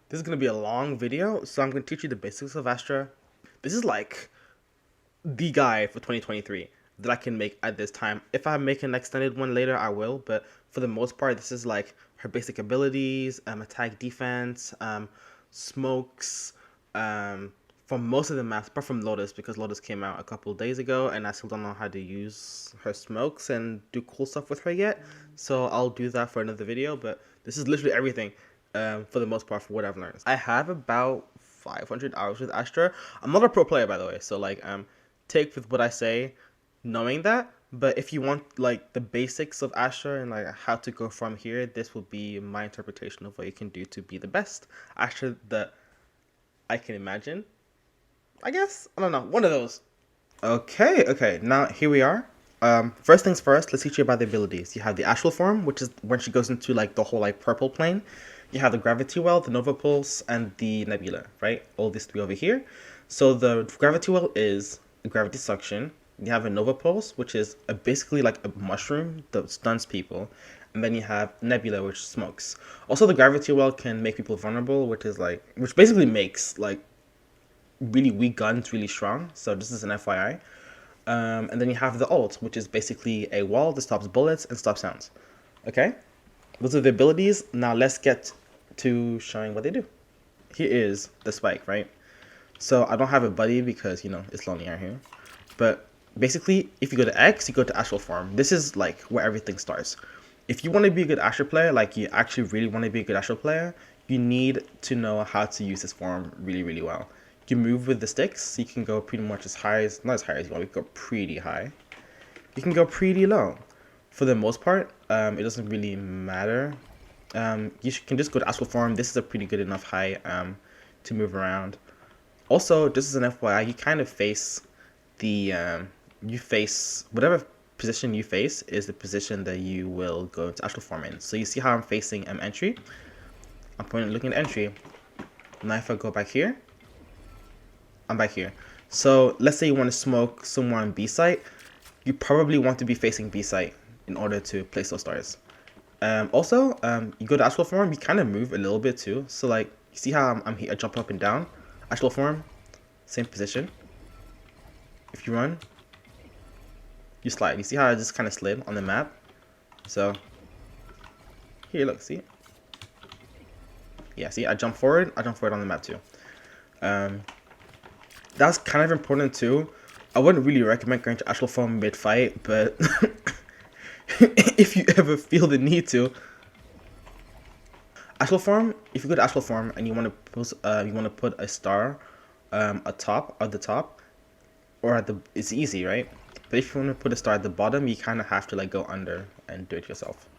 This is going to be a long video, so I'm going to teach you the basics of Astra. This is like the guide for 2023 that I can make at this time. If I make an extended one later, I will, but for the most part, this is like her basic abilities, attack, defense, smokes, for most of the maps, apart from Lotus, because Lotus came out a couple of days ago, and I still don't know how to use her smokes and do cool stuff with her yet, so I'll do that for another video, but this is literally everything, for the most part, for what I've learned. I have about 500 hours with Astra. I'm not a pro player, by the way, so like, take with what I say, knowing that, but if you want like the basics of Astra and like how to go from here, this will be my interpretation of what you can do to be the best Astra that I can imagine. I guess, I don't know, one of those. Okay, now here we are. First things first, let's teach you about the abilities. You have the astral form, which is when she goes into like the whole like purple plane. You have the gravity well, the nova pulse, and the nebula, right? All these three over here. So the gravity well is the gravity suction. You have a nova pulse, which is basically like a mushroom that stuns people. And then you have nebula, which smokes. Also, the gravity well can make people vulnerable, which basically makes like really weak guns really strong. So this is an FYI. And then you have the ult, which is basically a wall that stops bullets and stops sounds. Okay, those are the abilities. Now let's get to showing what they do. Here is the spike, right? So I don't have a buddy because, you know, it's lonely out here. But basically, if you go to X, you go to Astral Form. This is like where everything starts. If you want to be a good Astral player, like you actually really want to be a good Astral player, you need to know how to use this form really, really well. You move with the sticks, so you can go pretty much as high as, not as high as you want, you can go pretty high. You can go pretty low. For the most part, it doesn't really matter. You can just go to Astral Form. This is a pretty good enough height to move around. Also, just as an FYI, you kind of face the, whatever position you face is the position that you will go into Astral Form in. So you see how I'm facing entry? I'm looking at entry. Now if I go back here, I'm back here. So let's say you want to smoke somewhere on B site, you probably want to be facing B site in order to place those stars. Also, you go to Astral Form, you kind of move a little bit too. So like, you see how I'm here, I jump up and down? Astral Form, same position. If you run, you slide. You see how I just kind of slid on the map? So, here, look, see? Yeah, see, I jump forward on the map too. That's kind of important too. I wouldn't really recommend going to Astral Form mid-fight, but if you ever feel the need to. Astral Form, if you go to Astral Form and you want to put a star at the top, or at the, it's easy, right? But if you want to put a star at the bottom, you kind of have to like go under and do it yourself.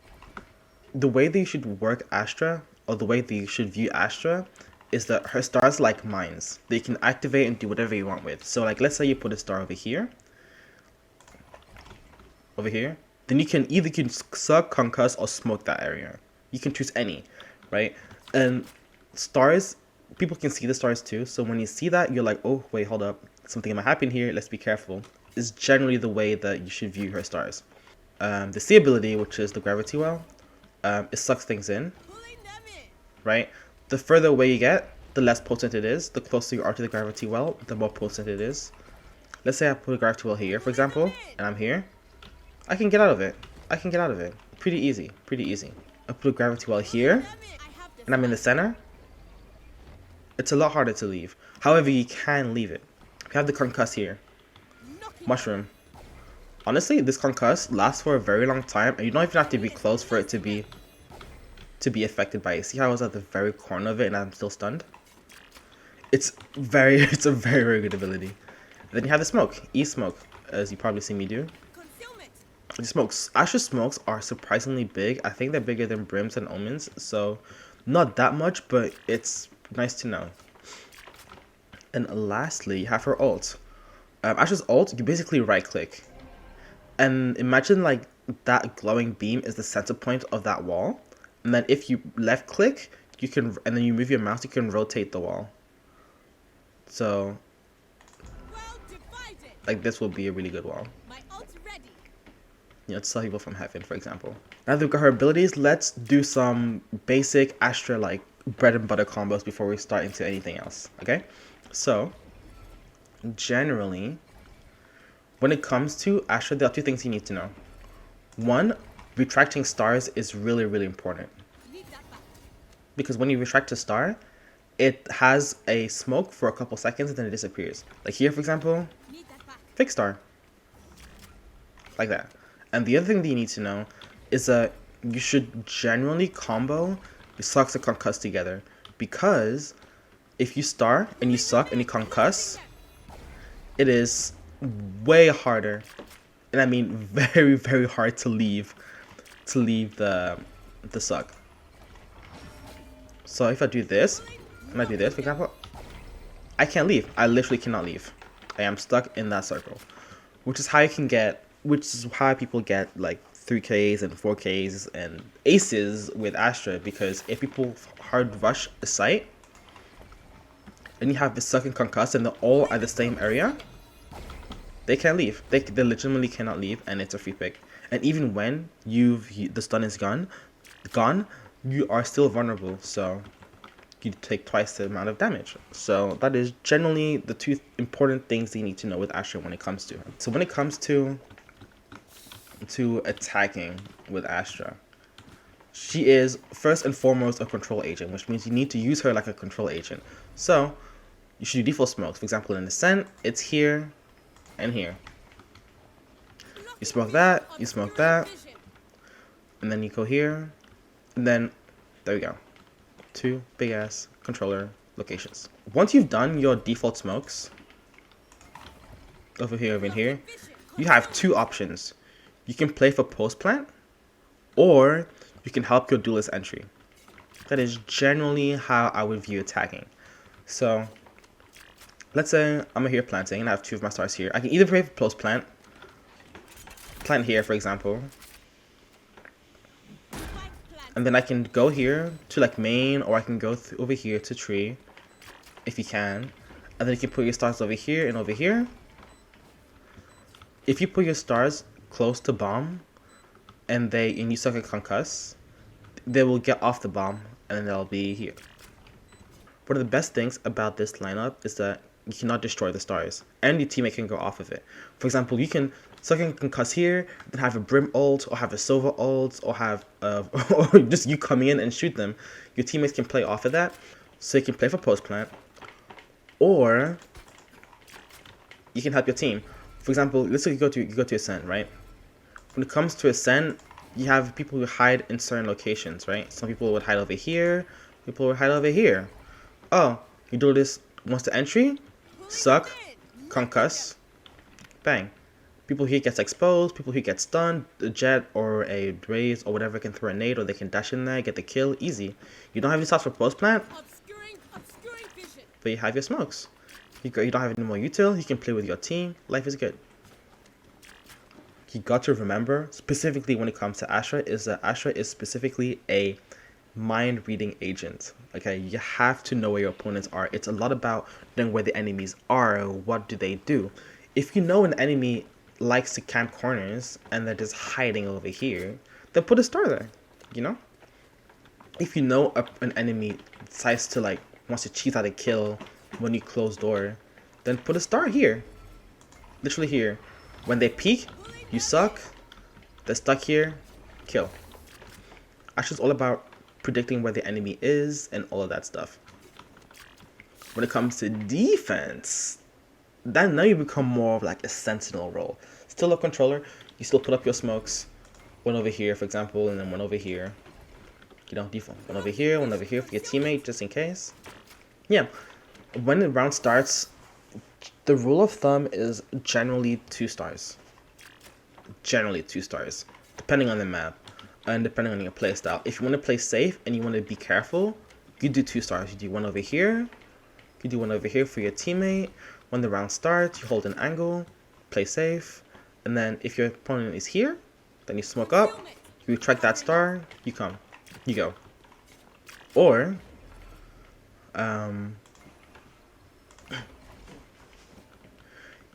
The way that you should work Astra, or the way that you should view Astra, is that her stars like mines. They can activate and do whatever you want with. So like, let's say you put a star over here, then you can either suck, concuss, or smoke that area. You can choose any, right? And stars, people can see the stars too. So when you see that, you're like, oh wait, hold up, something might happen here. Let's be careful. Is generally the way that you should view her stars. The C ability, which is the gravity well, it sucks things in, right? The further away you get, the less potent it is. The closer you are to the gravity well, the more potent it is. Let's say I put a gravity well here, for example, and I'm here. I can get out of it. Pretty easy. I put a gravity well here, and I'm in the center. It's a lot harder to leave. However, you can leave it. We have the concuss here. Mushroom. Honestly, this concuss lasts for a very long time, and you don't even have to be close for it to be affected by it. See how I was at the very corner of it and I'm still stunned? It's a very, very good ability. Then you have the smoke, E-smoke, as you probably see me do. The smokes, Astra smokes are surprisingly big. I think they're bigger than Brims and Omens, so not that much, but it's nice to know. And lastly, you have her ult. Astra's ult, you basically right click. And imagine like that glowing beam is the center point of that wall. And then if you left click, you can, and then you move your mouse, you can rotate the wall. So, like this will be a really good wall. You know, to stop people from heaven, for example. Now that we've got her abilities, let's do some basic Astra like bread and butter combos before we start into anything else, okay? So, generally, when it comes to Astra, there are two things you need to know. One, retracting stars is really, really important. Because when you retract a star, it has a smoke for a couple seconds and then it disappears. Like here, for example, fake star. Like that. And the other thing that you need to know is that you should generally combo the sucks and concuss together. Because if you star and you suck and you concuss, it is way harder, and I mean very, very hard to leave the suck. So if I do this, and I do this, for example, I can't leave. I literally cannot leave. I am stuck in that circle, which is how people get like 3Ks and 4Ks and aces with Astra, because if people hard rush a site, and you have the suck and concuss and they're all at the same area, they can't leave. They legitimately cannot leave, and it's a free pick. And even when the stun is gone, you are still vulnerable. So you take twice the amount of damage. So that is generally the two important things that you need to know with Astra when it comes to her. So when it comes to attacking with Astra, she is first and foremost a control agent, which means you need to use her like a control agent. So you should do default smokes. For example, in Ascent, it's here and here. You smoke that, and then you go here, and then there we go. Two big ass controller locations. Once you've done your default smokes, over here, you have two options. You can play for post plant, or you can help your duelist entry. That is generally how I would view attacking. So let's say I'm here planting and I have two of my stars here. I can either play for post plant here, for example, and then I can go here to like main, or I can go over here to tree, if you can, and then you can put your stars over here and over here. If you put your stars close to bomb, and you suck a concuss, they will get off the bomb, and then they'll be here. One of the best things about this lineup is that you cannot destroy the stars, and your teammate can go off of it. For example, you can suck and concuss here, then have a Brim ult, or have a Sova ult, or have or just you coming in and shoot them. Your teammates can play off of that, so you can play for post plant, or you can help your team. For example, let's say you go to Ascent, right? When it comes to Ascent, you have people who hide in certain locations, right? Some people would hide over here, people would hide over here. Oh, you do this once to entry, suck, concuss, bang. People here gets exposed, people here get stunned, a jet or a raise or whatever can throw a nade, or they can dash in there, get the kill, easy. You don't have your stops for post plant, but you have your smokes. You don't have any more util, you can play with your team, life is good. You got to remember, specifically when it comes to Astra, is that Astra is specifically a mind-reading agent. Okay, you have to know where your opponents are. It's a lot about knowing where the enemies are, what do they do. If you know an enemy likes to camp corners and they're just hiding over here, then put a star there, you know? If you know an enemy decides to wants to cheat out a kill when you close door, then put a star here, literally here. When they peek, you suck, they're stuck here, kill. Actually, it's all about predicting where the enemy is and all of that stuff. When it comes to defense, then now you become more of like a sentinel role. Still a controller, you still put up your smokes, one over here, for example, and then one over here. You don't default. One over here for your teammate, just in case. Yeah, when the round starts, the rule of thumb is generally 2 stars. Generally 2 stars, depending on the map and depending on your playstyle. If you want to play safe and you want to be careful, you do 2 stars. You do one over here, you do one over here for your teammate. When the round starts, you hold an angle, play safe, and then if your opponent is here, then you smoke up, you retract that star, you come, you go. Or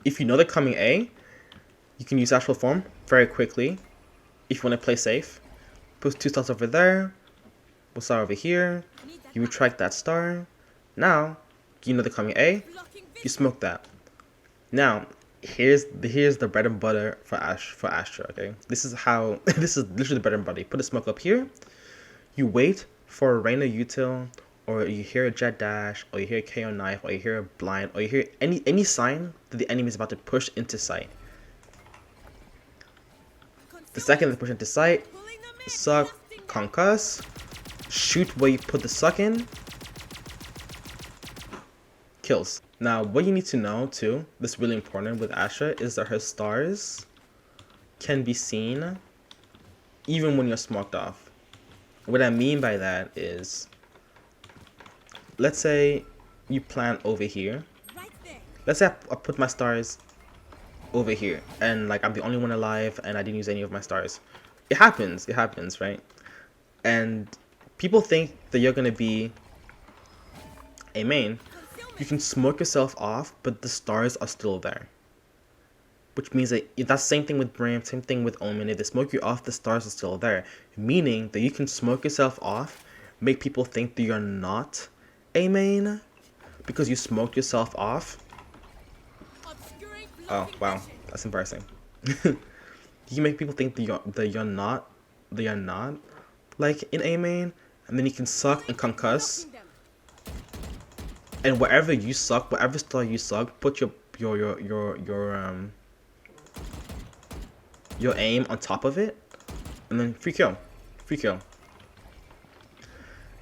if you know they're coming A, you can use Astral Form very quickly. If you want to play safe, put 2 stars over there, We'll start over here. You retract that star. Now, you know they're coming A. You smoke that. Now, here's the bread and butter for Astra. Okay, this is how this is literally the bread and butter. You put a smoke up here. You wait for a Reyna util, or you hear a jet dash, or you hear a KO knife, or you hear a blind, or you hear any sign that the enemy is about to push into sight. The second they push into sight, suck, concuss, shoot where you put the suck in, kills. Now, what you need to know too, that's really important with Astra, is that her stars can be seen even when you're smoked off. What I mean by that is, let's say you plant over here. Let's say I put my stars over here, and like I'm the only one alive, and I didn't use any of my stars. It happens, right? And people think that you're gonna be a main. You can smoke yourself off, but the stars are still there. Which means that that's the same thing with Bram, same thing with Omen. If they smoke you off, the stars are still there. Meaning that you can smoke yourself off, make people think that you're not a main because you smoked yourself off. Oh wow, that's embarrassing. You can make people think that you're not like in A main, and then you can suck and concuss. And wherever you suck, whatever star you suck, put your aim on top of it, and then free kill. It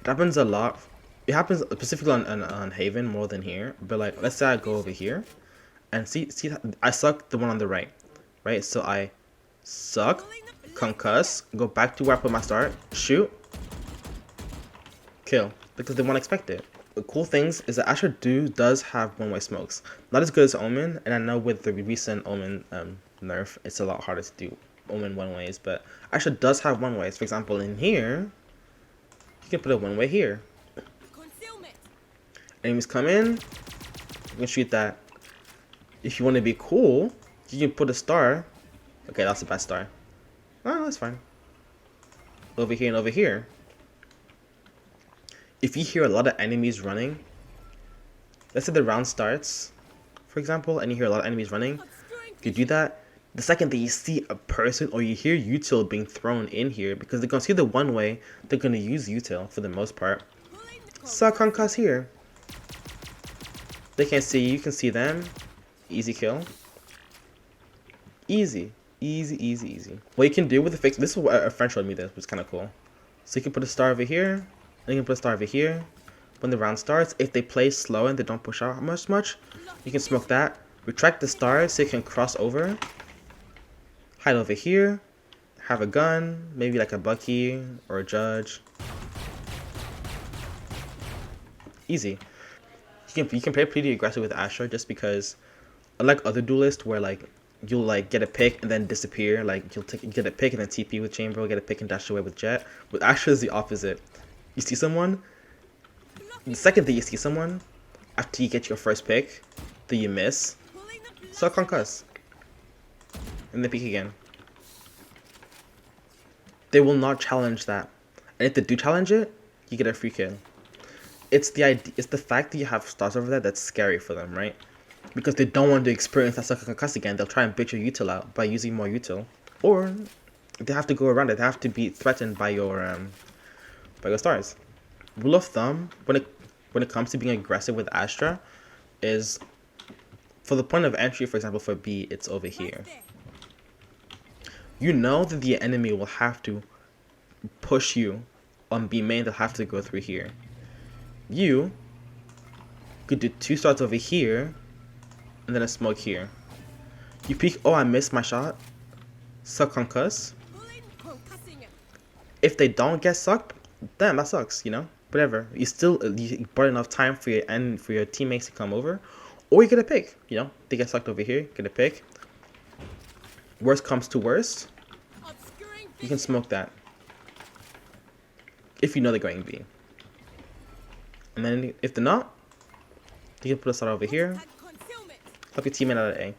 happens a lot. It happens specifically on Haven more than here. But like, let's say I go over here, and see, I suck the one on the right, right? So I suck, concuss, go back to where I put my start, shoot, kill, because they won't expect it. The cool things is that Astra does have one-way smokes. Not as good as Omen, and I know with the recent Omen nerf, it's a lot harder to do Omen one-ways, but Astra does have one-ways. For example, in here, you can put a one-way here. Enemies come in, you can shoot that. If you want to be cool, you can put a star. Okay, that's a bad star. Oh, that's fine. Over here and over here. If you hear a lot of enemies running, let's say the round starts, for example, and you hear a lot of enemies running, you do that. The second that you see a person or you hear util being thrown in here, because they're going to see the one way, they're going to use util for the most part. Suck concuss here. They can't see you, can see them. Easy kill. Easy. What you can do with the fix, this is what a friend showed me this, which is kind of cool. So you can put a star over here. Then you can put a star over here. When the round starts, if they play slow and they don't push out much, you can smoke that. Retract the star so you can cross over. Hide over here. Have a gun, maybe like a Bucky or a Judge. Easy. You can play pretty aggressive with Astra just because, unlike other duelists where like you'll like get a pick and then disappear, like you'll get a pick and then TP with Chamber, get a pick and dash away with Jet. With Astra is the opposite. You see someone, the second that you see someone, after you get your first pick, that you miss, suck concuss, and then pick again. They will not challenge that, and if they do challenge it, you get a free kill. It's the idea, it's the fact that you have stars over there that's scary for them, right? Because they don't want to experience that suck and concuss again. They'll try and bitch your util out by using more util, or they have to go around it. They have to be threatened by your stars. Rule of thumb when it comes to being aggressive with Astra is, for the point of entry, for example, for B, it's over here. You know that the enemy will have to push you on B main. They'll have to go through here. You could do 2 starts over here and then a smoke here. You peek, oh, I missed my shot. Suck concuss. If they don't get sucked, damn, that sucks, you know? Whatever. You bought enough time for your teammates to come over. Or you get a pick, you know? They get sucked over here, get a pick. Worst comes to worst, you can smoke that. If you know they're going B. And then if they're not, you can put a star over here. Help your teammate out of A.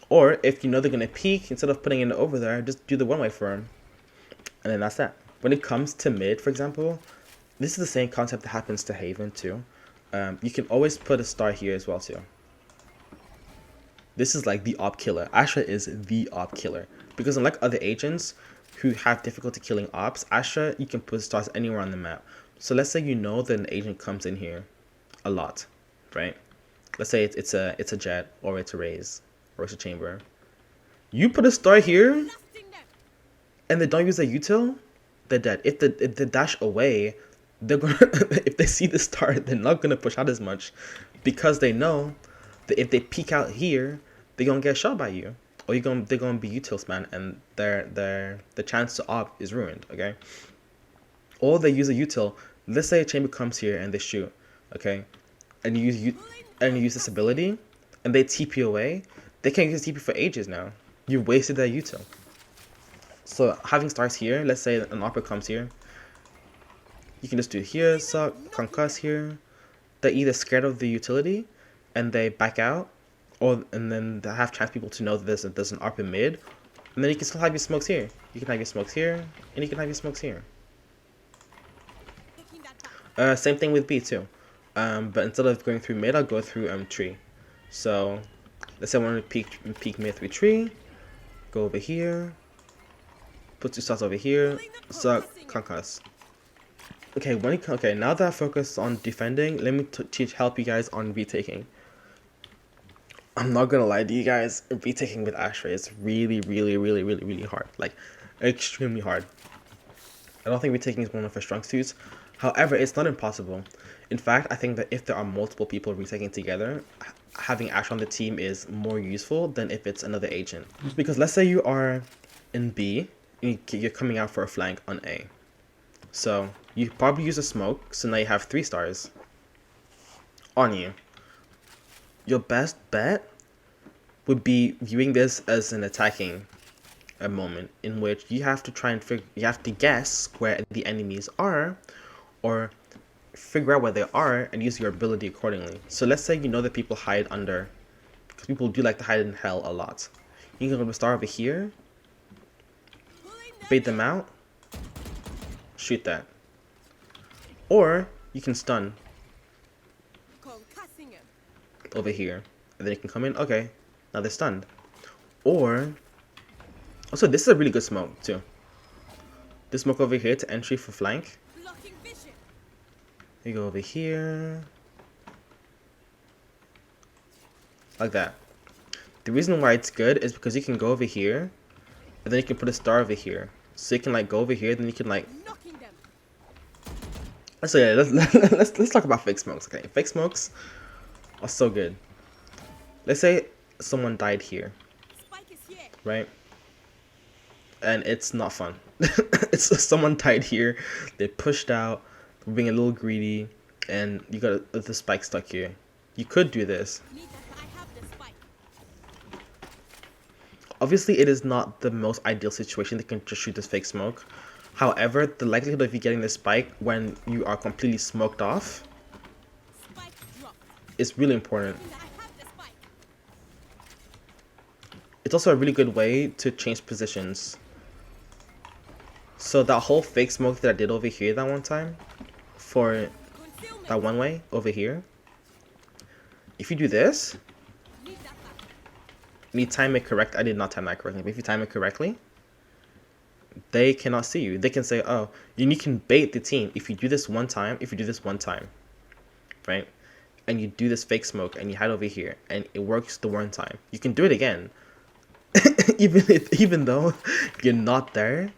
Or if you know they're going to peek, instead of putting it over there, just do the one-way for them. And then that's that. When it comes to mid, for example, this is the same concept that happens to Haven too. You can always put a star here as well too. This is like the op killer. Astra is the op killer. Because unlike other agents who have difficulty killing ops, Astra, you can put stars anywhere on the map. So let's say you know that an agent comes in here a lot, right? Let's say it's a jet, or it's a raise, or it's a chamber. You put a star here, and they don't use a util, they're dead. If they dash away, they're gonna if they see the star, they're not gonna push out as much, because they know that if they peek out here, they're gonna get shot by you, or they're gonna be utils, man, and the chance to op is ruined. Okay. Or they use a util. Let's say a chamber comes here and they shoot, okay, and you use this ability, and they TP away. They can't use TP for ages now. You wasted that util. So having stars here, let's say an opera comes here, you can just do here, suck, concuss here. They're either scared of the utility and they back out, and then they have chance people to know that there's an ARP in mid, and then you can still have your smokes here. You can have your smokes here, and you can have your smokes here. Same thing with B too, but instead of going through mid, I'll go through tree. So let's say I want to peek mid through tree, go over here, put 2 stars over here, suck, concuss. Okay, now that I focus on defending, let me help you guys on retaking. I'm not gonna lie to you guys, retaking with Astra is really hard. Like, extremely hard. I don't think retaking is one of her strong suits. However, it's not impossible. In fact, I think that if there are multiple people retaking together, having Astra on the team is more useful than if it's another agent. Because let's say you are in B, and you're coming out for a flank on A. So you probably use a smoke, so now you have 3 stars on you. Your best bet would be viewing this as an attacking moment in which you have to try and guess where the enemies are, or figure out where they are and use your ability accordingly. So let's say you know that people hide under, because people do like to hide in hell a lot. You can go to a star over here, bait them out, shoot that. Or you can stun over here, and then you can come in. Okay, now they're stunned. Or also, this is a really good smoke too. This smoke over here to entry for flank. You go over here like that. The reason why it's good is because you can go over here, and then you can put a star over here. So you can like go over here, then you can like. So yeah, let's talk about fake smokes. Okay, fake smokes are so good. Let's say someone died here, right? And it's not fun. It's someone died here. They pushed out, being a little greedy, and you got the spike stuck here. You could do this. Obviously, it is not the most ideal situation. They can just shoot this fake smoke. However, the likelihood of you getting the spike when you are completely smoked off is really important. It's also a really good way to change positions. So that whole fake smoke that I did over here that one time, for that one way over here, if you do this, you time it correct. I did not time that correctly, but if you time it correctly, they cannot see you. They can say, oh, you can bait the team. If you do this one time, right, and you do this fake smoke and you hide over here and it works the one time, you can do it again. even though you're not there,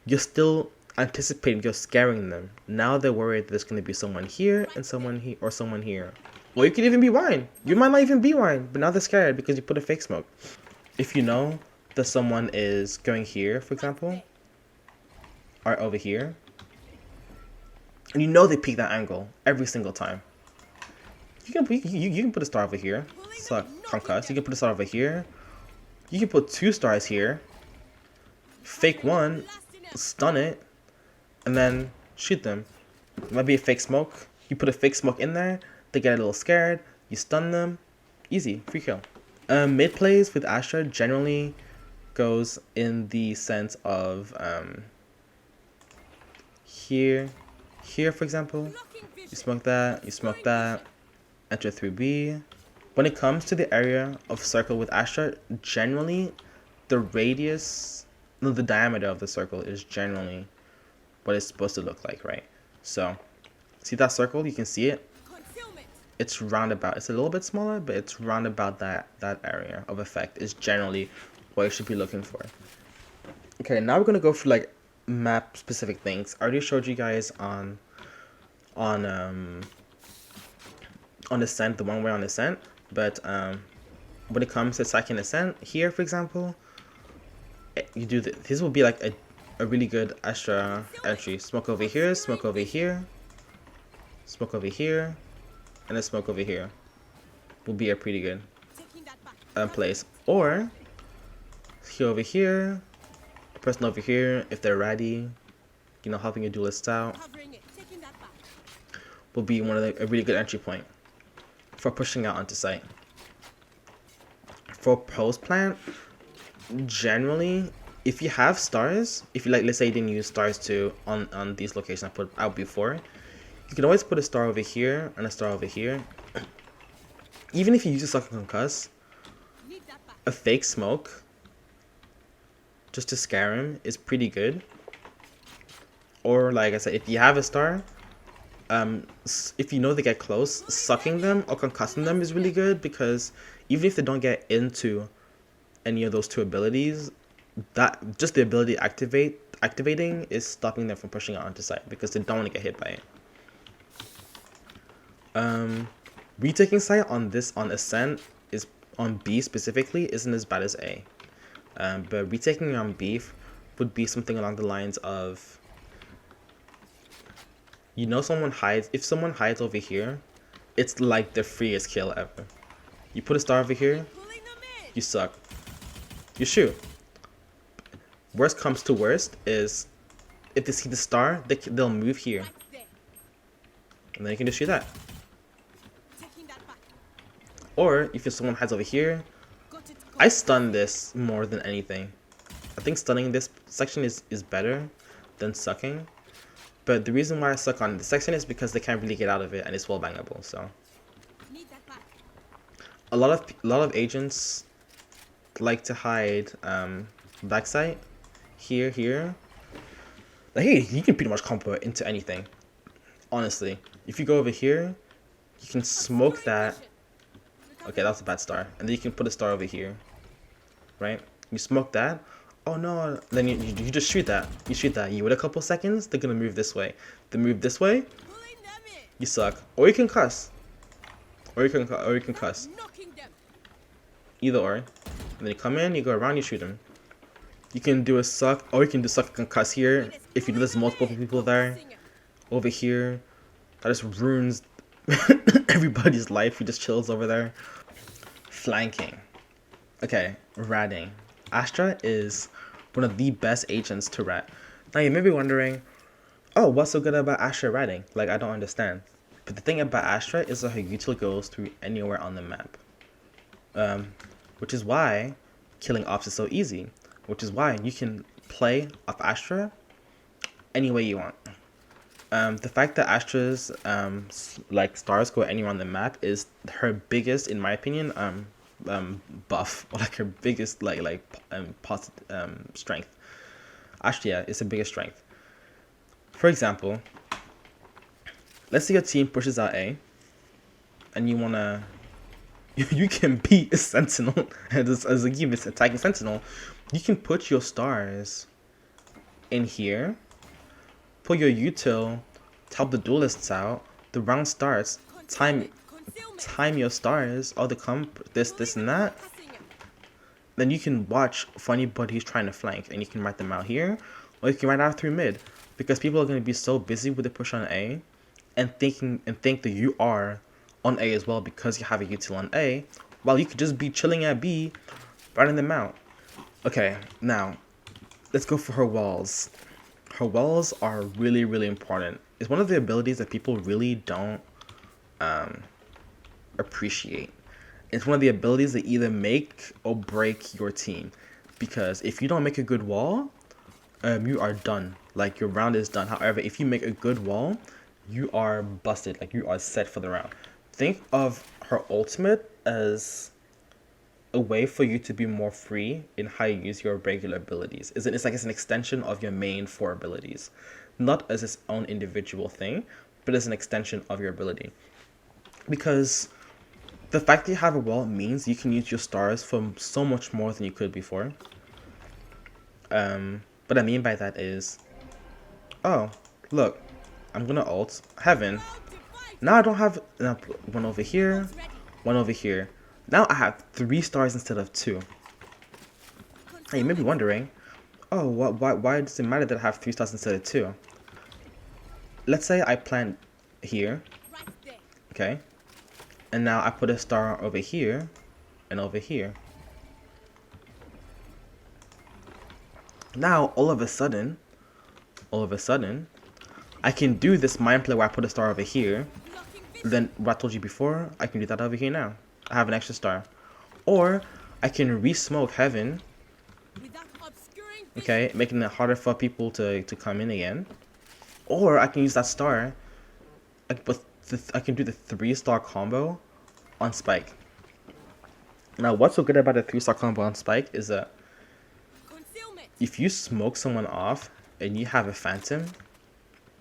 you're still anticipating, you're scaring them. Now they're worried that there's going to be someone here and someone here or someone here. Or you could even be wine. You might not even be wine, but now they're scared because you put a fake smoke. If you know that someone is going here, for example, or over here, and you know they peek that angle every single time, you can put a star over here. So concuss. You can put a star over here. You can put 2 stars here, fake one, stun it, and then shoot them. It might be a fake smoke. You put a fake smoke in there, they get a little scared, you stun them, easy, free kill. Mid plays with Astra generally goes in the sense of here, here for example. You smoke that, you smoke that, enter through B. When it comes to the area of circle with Astra, generally the radius, no, the diameter of the circle is generally what it's supposed to look like, right? So, see that circle? You can see it. It's roundabout. It's a little bit smaller, but it's roundabout that area of effect is generally what you should be looking for. Okay, now we're gonna go through like map specific things. I already showed you guys on ascent, the one way on ascent, but when it comes to second ascent here, for example, you do this will be like a really good Astra entry. Smoke over here, smoke over here, smoke over here, and then smoke over here. Will be a pretty good place. Or here over here, a person over here, if they're ready, you know, helping a duelist out, will be a really good entry point for pushing out onto site. For post plant, generally, if you have stars, if you like, let's say you didn't use stars on these locations I put out before, you can always put a star over here and a star over here. Even if you use a sucker concuss, a fake smoke just to scare him is pretty good. Or like I said, if you have a star, if you know they get close, sucking them or concussing them is really good, because even if they don't get into any of those two abilities, that just the ability activating is stopping them from pushing out onto site because they don't want to get hit by it. Retaking site on ascent is on B specifically isn't as bad as A, but retaking on B would be something along the lines of, you know, if someone hides over here, it's like the freest kill ever. You put a star over here, you suck, you shoot. Worst comes to worst is if they see the star, they'll move here, and then you can just shoot that. Or if someone hides over here, I stun this more than anything. I think stunning this section is better than sucking. But the reason why I suck on this section is because they can't really get out of it and it's wall bangable. So a lot of agents like to hide backside here. Like, hey, you can pretty much combo it into anything. Honestly, if you go over here, you can smoke that. Okay, that's a bad star. And then you can put a star over here, right? You smoke that. Oh no, then you just shoot that. You shoot that. You wait a couple seconds, they're gonna move this way. They move this way, you suck. Or you can cuss. Or you can cuss. Either or. And then you come in, you go around, you shoot them. You can do a suck, or you can do suck and cuss here. If you know there's multiple people there. Over here. That just ruins everybody's life who just chills over there. Flanking. Okay, ratting. Astra is one of the best agents to rat. Now you may be wondering, oh, what's so good about Astra ratting? Like, I don't understand. But the thing about Astra is that her util goes through anywhere on the map. Which is why killing ops is so easy. Which is why you can play off Astra any way you want. The fact that Astra's like stars go anywhere on the map is her biggest, in my opinion, buff, or like her biggest positive strength. Astra, yeah, is her biggest strength. For example, let's say your team pushes out A, and you wanna, you can beat a sentinel as a game is attacking sentinel. You can put your stars in here. Put your util to help the duelists out. The round starts. Time your stars. All the this and that. Then you can watch for anybody who's trying to flank, and you can write them out here, or you can write out through mid, because people are going to be so busy with the push on A, and think that you are on A as well because you have a util on A, while you could just be chilling at B, writing them out. Okay, now let's go for her walls. Her walls are really, really important. It's one of the abilities that people really don't appreciate. It's one of the abilities that either make or break your team. Because if you don't make a good wall, you are done. like your round is done. However, if you make a good wall, you are busted. Like you are set for the round. Think of her ultimate as a way for you to be more free in how you use your regular abilities. It's like it's an extension of your main 4 abilities, not as its own individual thing, but as an extension of your ability. Because the fact that you have a wall means you can use your stars for so much more than you could before. What I mean by that is, oh, look, I'm gonna ult heaven. Now I don't have one over here, one over here. Now I have 3 stars instead of 2. Hey, you may be wondering, oh, why does it matter that I have 3 stars instead of 2? Let's say I plant here, okay, and now I put a star over here and over here. Now, all of a sudden, I can do this mind play where I put a star over here. Then, what I told you before, I can do that over here now. I have an extra star. Or, I can re-smoke heaven. Okay, making it harder for people to come in again. Or, I can use that star. I can do the 3-star combo on Spike. Now, what's so good about the 3-star combo on Spike is that if you smoke someone off and you have a phantom,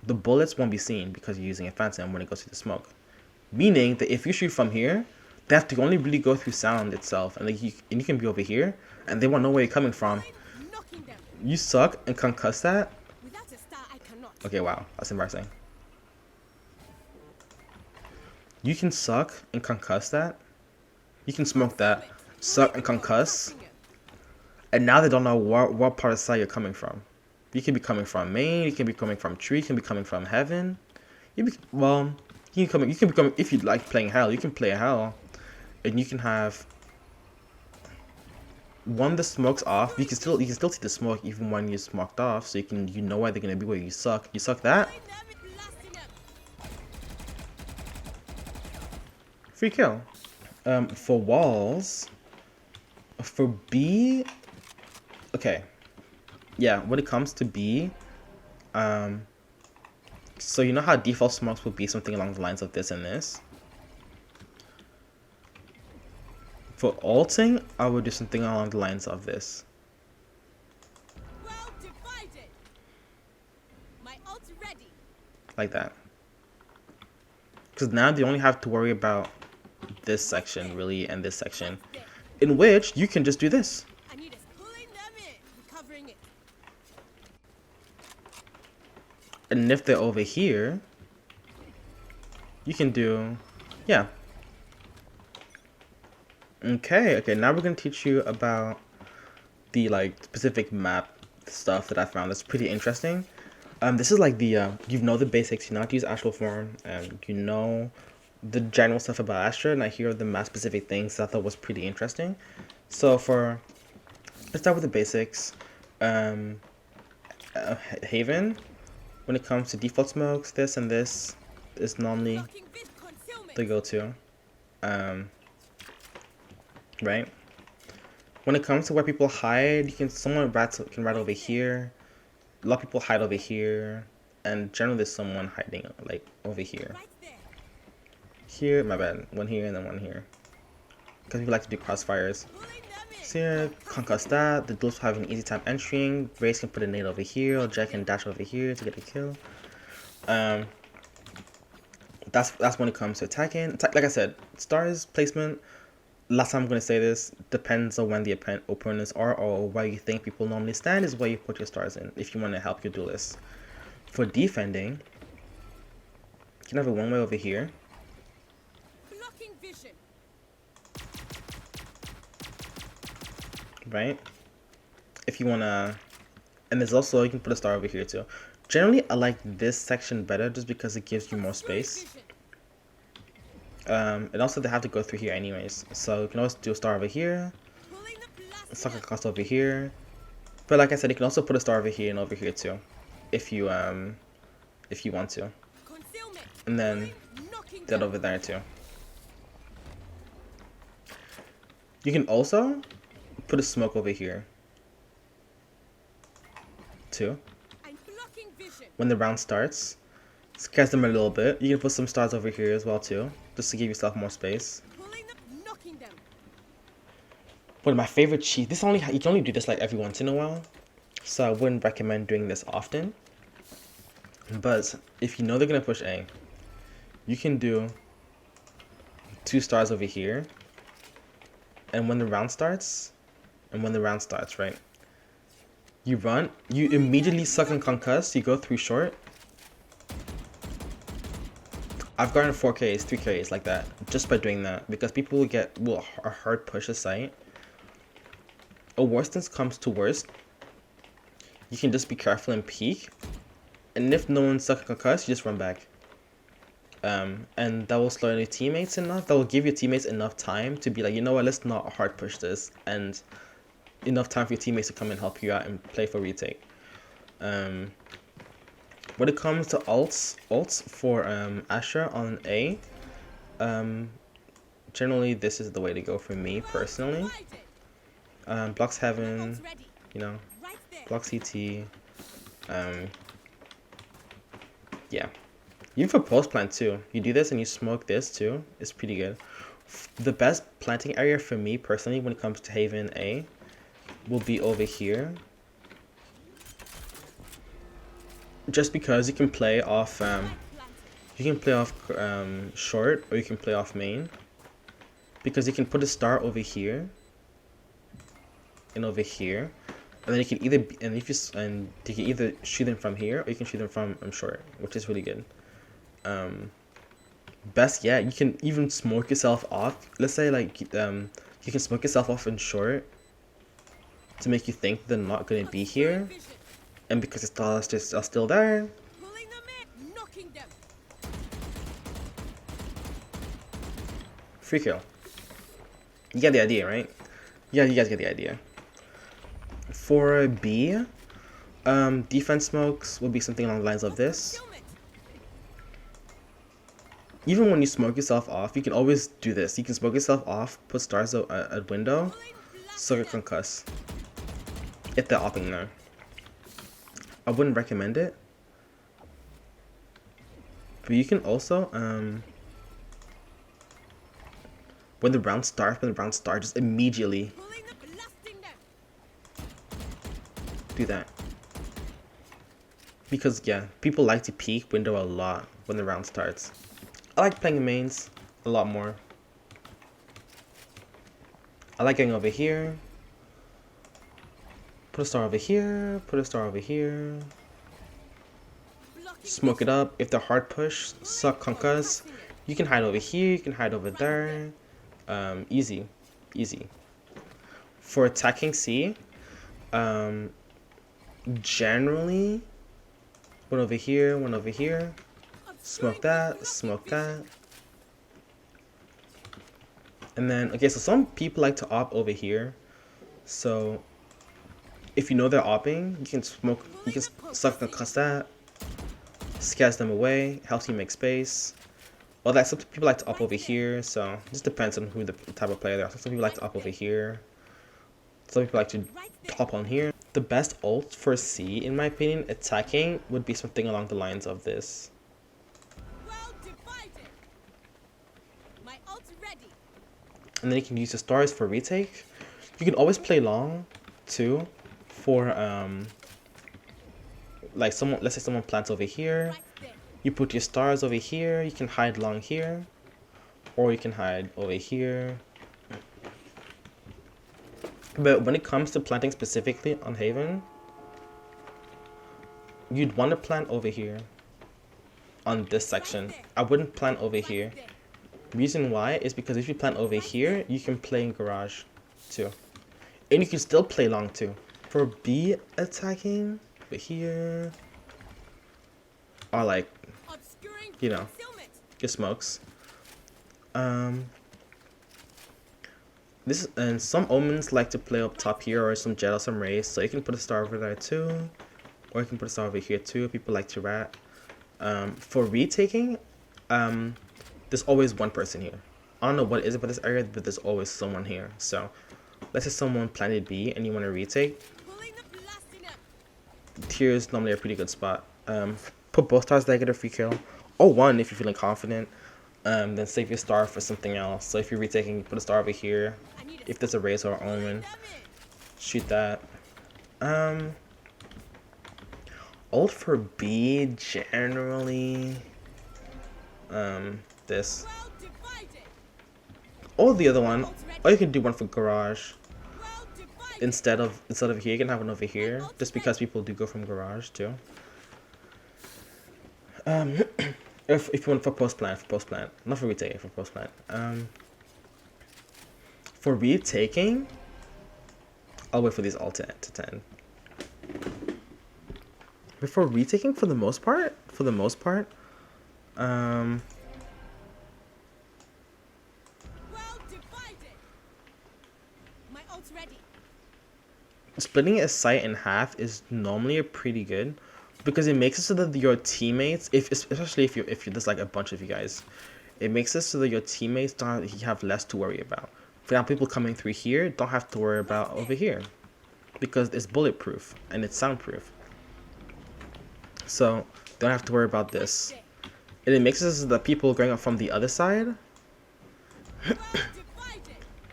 the bullets won't be seen because you're using a phantom when it goes through the smoke. Meaning that if you shoot from here, they have to only really go through sound itself, and you can be over here, and they won't know where you're coming from. You suck and concuss that. Okay, wow, that's embarrassing. You can suck and concuss that. You can smoke that, suck and concuss, and now they don't know what part of side you're coming from. You can be coming from main, you can be coming from tree, you can be coming from heaven. You can be coming if you like playing hell, you can play hell. And you can have the smoke's off. You can still see the smoke even when you're smoked off, so you know where they're gonna be where you suck. You suck that. Free kill. For walls, for B, okay. Yeah, when it comes to B, so you know how default smokes would be something along the lines of this and this? For ulting, I would do something along the lines of this. Well divided. My ult ready. Like that. Because now they only have to worry about this section, really, and this section. In which, you can just do this. I need us pulling them in, recovering it. And if they're over here, you can do, yeah. Okay, now we're gonna teach you about the specific map stuff that I found that's pretty interesting. This is like the you know the basics, you know how to use astral form, and you know the general stuff about Astra, and I hear the map specific things that I thought was pretty interesting. So let's start with the basics. Haven, when it comes to default smokes, this and this is normally the go-to. Right? When it comes to where people hide, someone can ride over here. A lot of people hide over here, and generally there's someone hiding like over here. Here, my bad. One here and then one here. Because people like to do crossfires. So here, concuss that. The duels have an easy time entering. Race can put a nade over here, or Jack can dash over here to get a kill. That's when it comes to attacking. Like I said, stars placement. Last time I'm going to say this, depends on when the opponents are or where you think people normally stand is where you put your stars in if you want to help your duelists. For defending, you can have a one-way over here. Blocking vision. Right? If you want to... And there's also, you can put a star over here too. Generally, I like this section better just because it gives you more space. And also they have to go through here anyways, so you can always do a star over here, suck a cost over here, but like I said, you can also put a star over here and over here too, if you want to, and then that over there too. You can also put a smoke over here too. I'm blocking when the round starts. Scares them a little bit. You can put some stars over here as well too, just to give yourself more space. Pulling them, knocking them. But my favorite cheat, this only you can only do this like every once in a while, so I wouldn't recommend doing this often. But if you know they're gonna push A, you can do 2 stars over here, and when the round starts, right, you run, you immediately suck and concuss, you go through short. I've gotten 4Ks, 3Ks like that, just by doing that, because people will hard push a site. Or worse things comes to worst, you can just be careful and peek, and if no one's suck and concuss, you just run back. And that will slow your teammates enough, that will give your teammates enough time to be like, you know what, let's not hard push this, and enough time for your teammates to come and help you out and play for retake. When it comes to ults for Astra on A, generally this is the way to go for me personally. Blocks Heaven, you know, block CT, yeah. Even for post plant too, you do this and you smoke this too, it's pretty good. The best planting area for me personally when it comes to Haven A will be over here. Just because you can play off short, or you can play off main. Because you can put a star over here and over here, and then you can either shoot them from here, or you can shoot them from short, which is really good. Best yet, you can even smoke yourself off. Let's say like you can smoke yourself off in short to make you think they're not gonna be here, and because the stars are still there, Pulling them in, knocking them. free kill. You get the idea, right? Yeah, you guys get the idea. For B, defense smokes will be something along the lines of this. Even when you smoke yourself off, you can always do this. You can smoke yourself off, put stars at window, so you can concuss. If they're opping there. I wouldn't recommend it. But you can also, when the round starts, just immediately do that. Because yeah, people like to peek window a lot when the round starts. I like playing mains a lot more. I like getting over here. Put a star over here, put a star over here. Smoke it up. If they're hard push, suck concuss. You can hide over here, you can hide over there. Easy. For attacking C, generally, one over here. Smoke that. And then, okay, so some people like to op over here. So, if you know they're opping, you can suck and cuss that. Scares them away, helps you make space. Well, some people like to op over here, so it just depends on who the type of player they are. Some people like to op over here. Some people like to hop on here. The best ult for C, in my opinion, attacking, would be something along the lines of this. And then you can use the stars for retake. You can always play long too for like let's say someone plants over here. You put your stars over here, you can hide long here. Or you can hide over here. But when it comes to planting specifically on Haven, you'd want to plant over here on this section. I wouldn't plant over here. Reason why is because if you plant over here, you can play in garage too. And you can still play long too. For B attacking, over here, or like, you know, your smokes. This and some omens like to play up top here, or some jet or some race, so you can put a star over there too, or you can put a star over here too. People like to rat. For retaking, there's always one person here. I don't know what it is about this area, but there's always someone here. So let's say someone planted B and you want to retake. Here is normally a pretty good spot. Put both stars that get a free kill, or one if you're feeling confident. Then save your star for something else. So if you're retaking, you put a star over here. If there's a raise or omen, shoot that. Ult for B generally. This. Or the other one. Or you can do one for garage. Instead of here, you can have one over here. Just because people do go from garage too. If you want for post plant, not for retaking, for post plant. For retaking, I'll wait for these alt to 10. But for retaking, for the most part, splitting a site in half is normally pretty good, because it makes it so that your teammates, especially if you're just like a bunch of you guys, it makes it so that your teammates don't have less to worry about. For example, people coming through here don't have to worry about over here, because it's bulletproof and it's soundproof. So don't have to worry about this. And it makes it so that people going up from the other side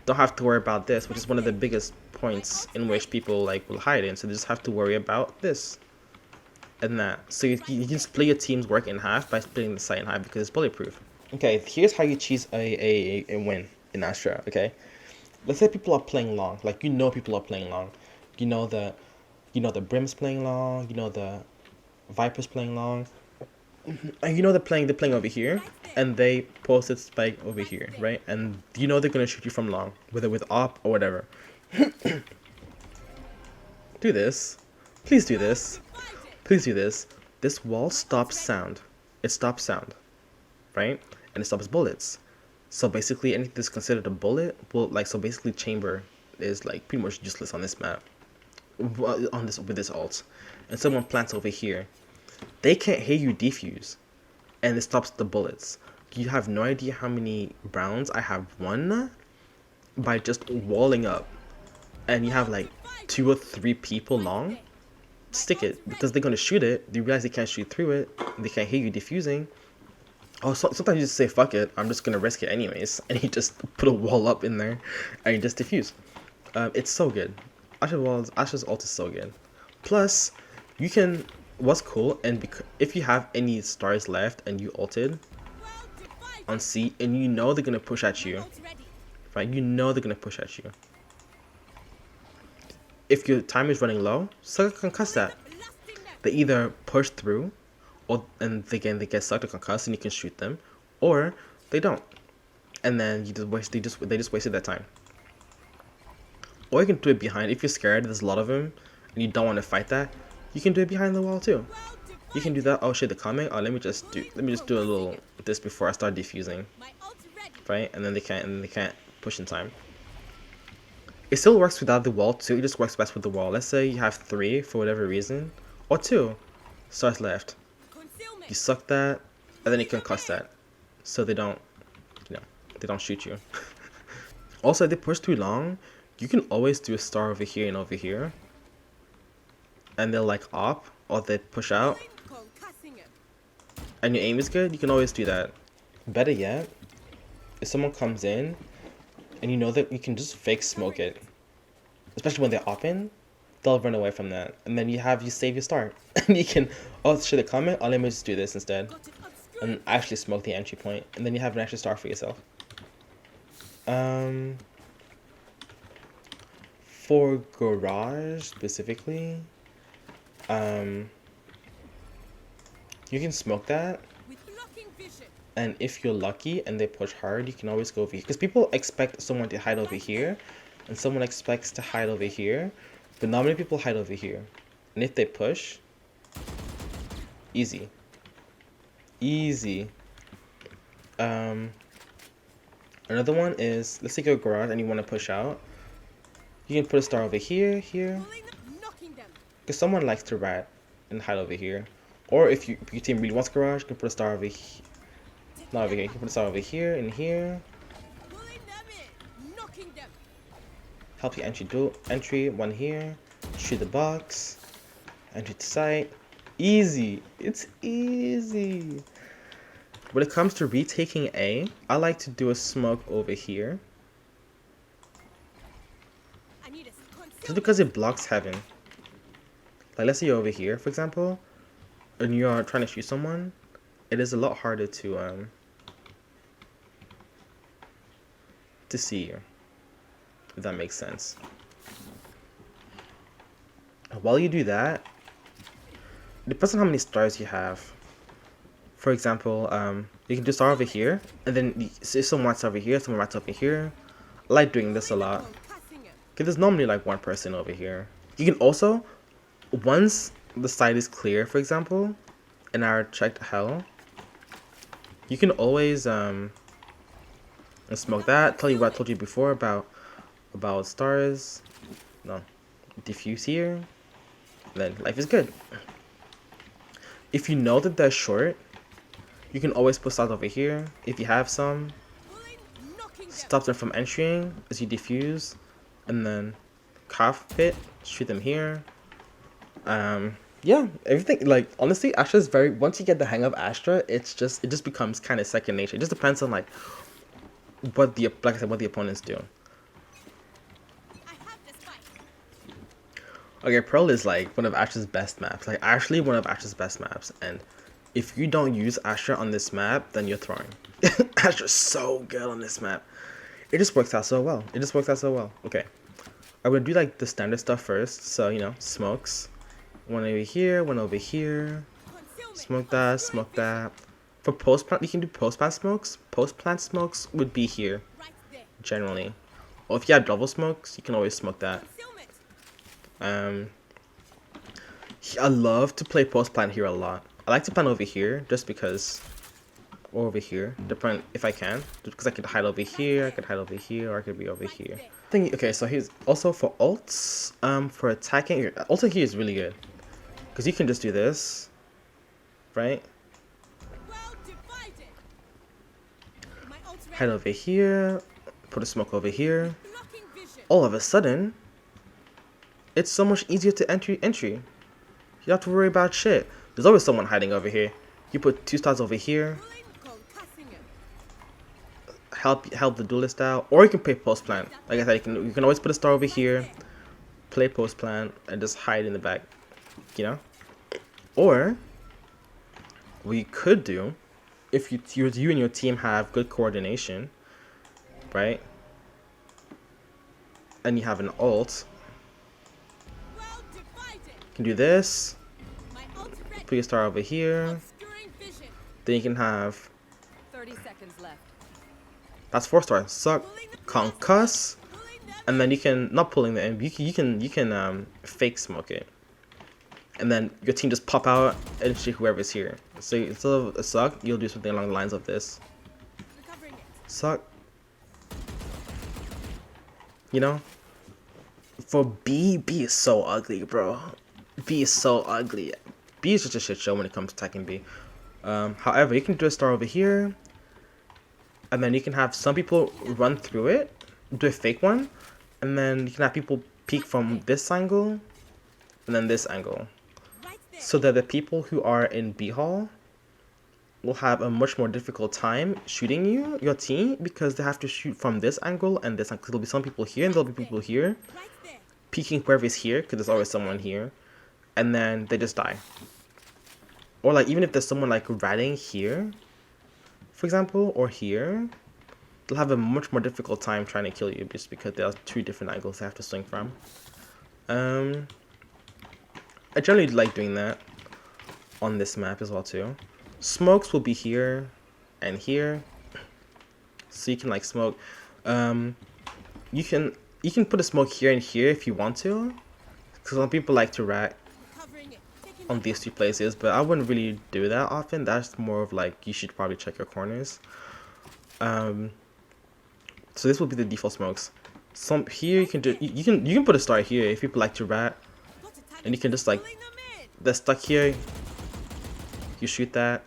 don't have to worry about this, which is one of the biggest points in which people like will hide in. So they just have to worry about this and that. So you can split your team's work in half by splitting the site in half because it's bulletproof. Okay, here's how you choose a win in Astra. Okay, let's say people are playing long. Like people are playing long. You know the Brim's playing long. You know the Viper's playing long. And they're playing over here, and they posted spike over here, right? And they're gonna shoot you from long, whether with op or whatever. Do this. Please do this. Please do this. This wall stops sound. It stops sound, right? And it stops bullets. So basically, anything that's considered a bullet so basically chamber is like pretty much useless on this map. With this ult, and someone plants over here. They can't hear you defuse, and it stops the bullets. You have no idea how many rounds I have won by just walling up, and you have like 2 or 3 people long. Stick it, because they're gonna shoot it. They realize they can't shoot through it. They can't hear you defusing. Oh, sometimes you just say fuck it. I'm just gonna risk it anyways, and you just put a wall up in there, and you just defuse. It's so good. Astra's ult is so good. Plus, you can. What's cool, and if you have any stars left and you ulted on C, and they're gonna push at you, right? They're gonna push at you. If your time is running low, suck or concuss that. They either push through, and they get sucked or concussed, and you can shoot them, or they don't, and then they just wasted that time. Or you can do it behind. If you're scared, there's a lot of them, and you don't want to fight that. You can do it behind the wall too. You can do that. Oh shit, they're coming. Oh, let me just do a little this before I start defusing, right? And then they can't push in time. It still works without the wall too. It just works best with the wall. Let's say you have 3 for whatever reason, or 2 stars left. You suck that, and then you can concuss that, so they don't shoot you. Also, if they push too long, you can always do a star over here and over here. And they'll like op, or they push out, and your aim is good, you can always do that. Better yet, if someone comes in, and that you can just fake smoke it, especially when they're opping, they'll run away from that, and then you save your start, and you can, oh should they comment? Oh, let me just do this instead, and actually smoke the entry point, and then you have an extra star for yourself. For garage specifically, you can smoke that, and if you're lucky and they push hard, you can always go over here, because people expect someone to hide over here, and someone expects to hide over here, but not many people hide over here, and if they push, easy. Another one is, let's say you're a garage and you want to push out, you can put a star over here, because someone likes to rat and hide over here. Or if your team really wants garage, you can put a star over here. Not over here. You can put a star over here and here. Help you entry one here. Shoot the box. Entry to site. easy. It's easy. When it comes to retaking A, I like to do a smoke over here. I need a Just concealment. because it blocks heaven. Like, let's say you're over here, for example, and you are trying to shoot someone, it is a lot harder to see you, if that makes sense. While you do that, it depends on how many stars you have. For example, you can do star over here, and then you see someone writes over here, someone writes over here. I like doing this a lot. Concussing him. Because there's normally like one person over here. You can also, once the site is clear, for example, and our checked hell, you can always smoke that. Tell you what I told you before about stars. No, diffuse here. Then life is good. If you know that they're short, you can always put stars over here. If you have some, Pulling, knocking them. stop them from entering as you diffuse, and then calf pit, shoot them here. Yeah, everything, like, honestly, Astra is very, once you get the hang of Astra, it just becomes kind of second nature. It just depends on like what the, like I said, what the opponents do. I have the spike. Okay, Pearl is like one of Astra's best maps. Like, actually one of Astra's best maps. And if you don't use Astra on this map, then you're throwing. Astra's so good on this map. It just works out so well. It just works out so well. Okay. I'm gonna do like the standard stuff first. So, you know, smokes. One over here, one over here. Concealment. Smoke that, smoke that. For post plant, you can do post plant smokes. Post plant smokes would be here, Right there. generally. Or if you have double smokes, you can always smoke that. Concealment. I love to play post plant here a lot. I like to plant over here just because, or over here, depend if I can, just because I could hide over here, I could hide over here, or I could be over here. Okay, so here's also for ults. For attacking, ult here is really good because you can just do this, right? Well divided. My ult's ready. Head over here, put a smoke over here. Blocking vision. All of a sudden, it's so much easier to entry. You don't have to worry about shit. There's always someone hiding over here. You put 2 stars over here, Pulling, concussing him. help the duelist out, or you can play post plant. Like I said, you can always put a star over here, play post plant, and just hide in the back, you know. Or what you could do, if you and your team have good coordination, right, and you have an ult, Well divided. you can do this. My ult's ready. Put your star over here. Obscuring vision. Then you can have, 30 seconds left. that's 4 stars. Suck, concuss, Pulling them. and then you can, not pulling the end, you can fake smoke it, and then your team just pop out and shoot whoever's here. So instead of a suck, you'll do something along the lines of this. Recovering it. Suck. You know? For B is so ugly, bro. B is so ugly. B is just a shit show when it comes to attacking B. However, you can do a star over here, and then you can have some people run through it, do a fake one, and then you can have people peek from this angle, and then this angle. Right there. So that the people who are in B hall will have a much more difficult time shooting your team, because they have to shoot from this angle and this angle. There'll be some people here and there'll be people here, Right there. peeking whoever's here, because there's always someone here, and then they just die. Or like, even if there's someone like ratting here, for example, or here, they'll have a much more difficult time trying to kill you, just because there are 2 different angles they have to swing from. I generally like doing that on this map as well too. Smokes will be here and here, so you can like smoke. You can put a smoke here and here if you want to, because some people like to rat Recovering it. Taking on these 2 places, but I wouldn't really do that often. That's more of like, you should probably check your corners. So this will be the default smokes. Some here you can do, you can put a star here if people like to rat, got a target. and you can just like, Pulling them in. they're stuck here, you shoot that.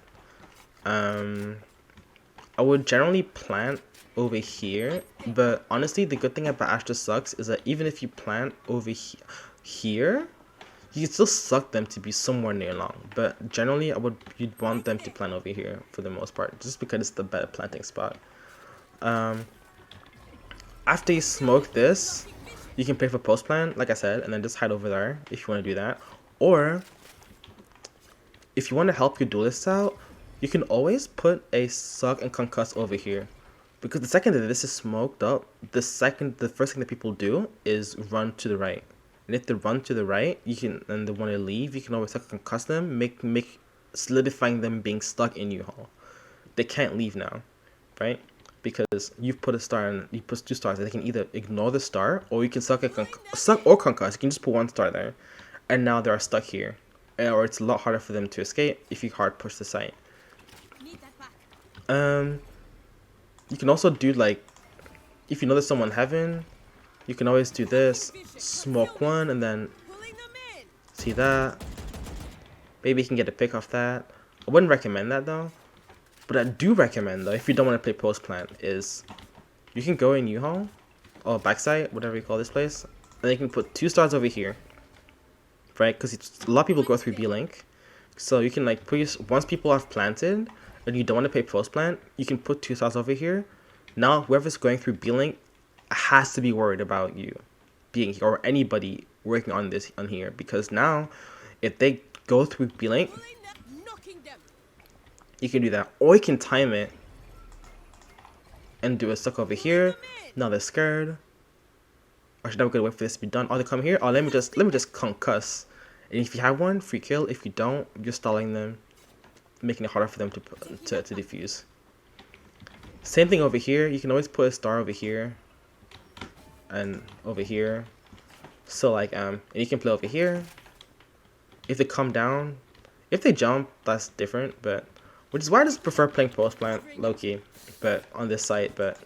I would generally plant over here, but honestly the good thing about Astra Sucks is that even if you plant over here, You can still suck them to be somewhere near long, but generally you'd want them to plant over here for the most part, just because it's the better planting spot. After you smoke this, Blocking vision. you can play for post plant, like I said, and then just hide over there if you want to do that. Or if you want to help your duelist out, you can always put a suck and concuss over here. Because the second that this is smoked up, the first thing that people do is run to the right. And if they run to the right, you can, and they want to leave, you can always suck and concuss them, make solidifying them being stuck in U-Haul. They can't leave now, right? Because you've put a star and you put 2 stars, and they can either ignore the star or you can suck or concuss. You can just put 1 star there, and now they are stuck here, or it's a lot harder for them to escape if you hard push the site. Need that back. You can also do like, if you know there's someone heaven, you can always do this, smoke one, and then Pulling them in. see that. Maybe you can get a pick off that. I wouldn't recommend that though. But I do recommend though, if you don't want to play post plant, is you can go in U-Haul or backside, whatever you call this place, and you can put 2 stars over here, right? Because a lot of people go through B-Link, so you can like once people have planted and you don't want to play post plant, you can put 2 stars over here. Now whoever's going through B-Link has to be worried about you being here, or anybody working on this on here, because now if they go through B-Link, Pulling them. Knocking them. you can do that, or you can time it and do a suck over here. Now they're scared. Or should I go wait for this to be done? Oh, they come here. Oh, let me just concuss. And if you have one, free kill. If you don't, you're stalling them, making it harder for them to defuse. Same thing over here. You can always put a star over here and over here. So like and you can play over here. If they come down, if they jump, that's different. But which is why I just prefer playing post plant low key, but on this site. But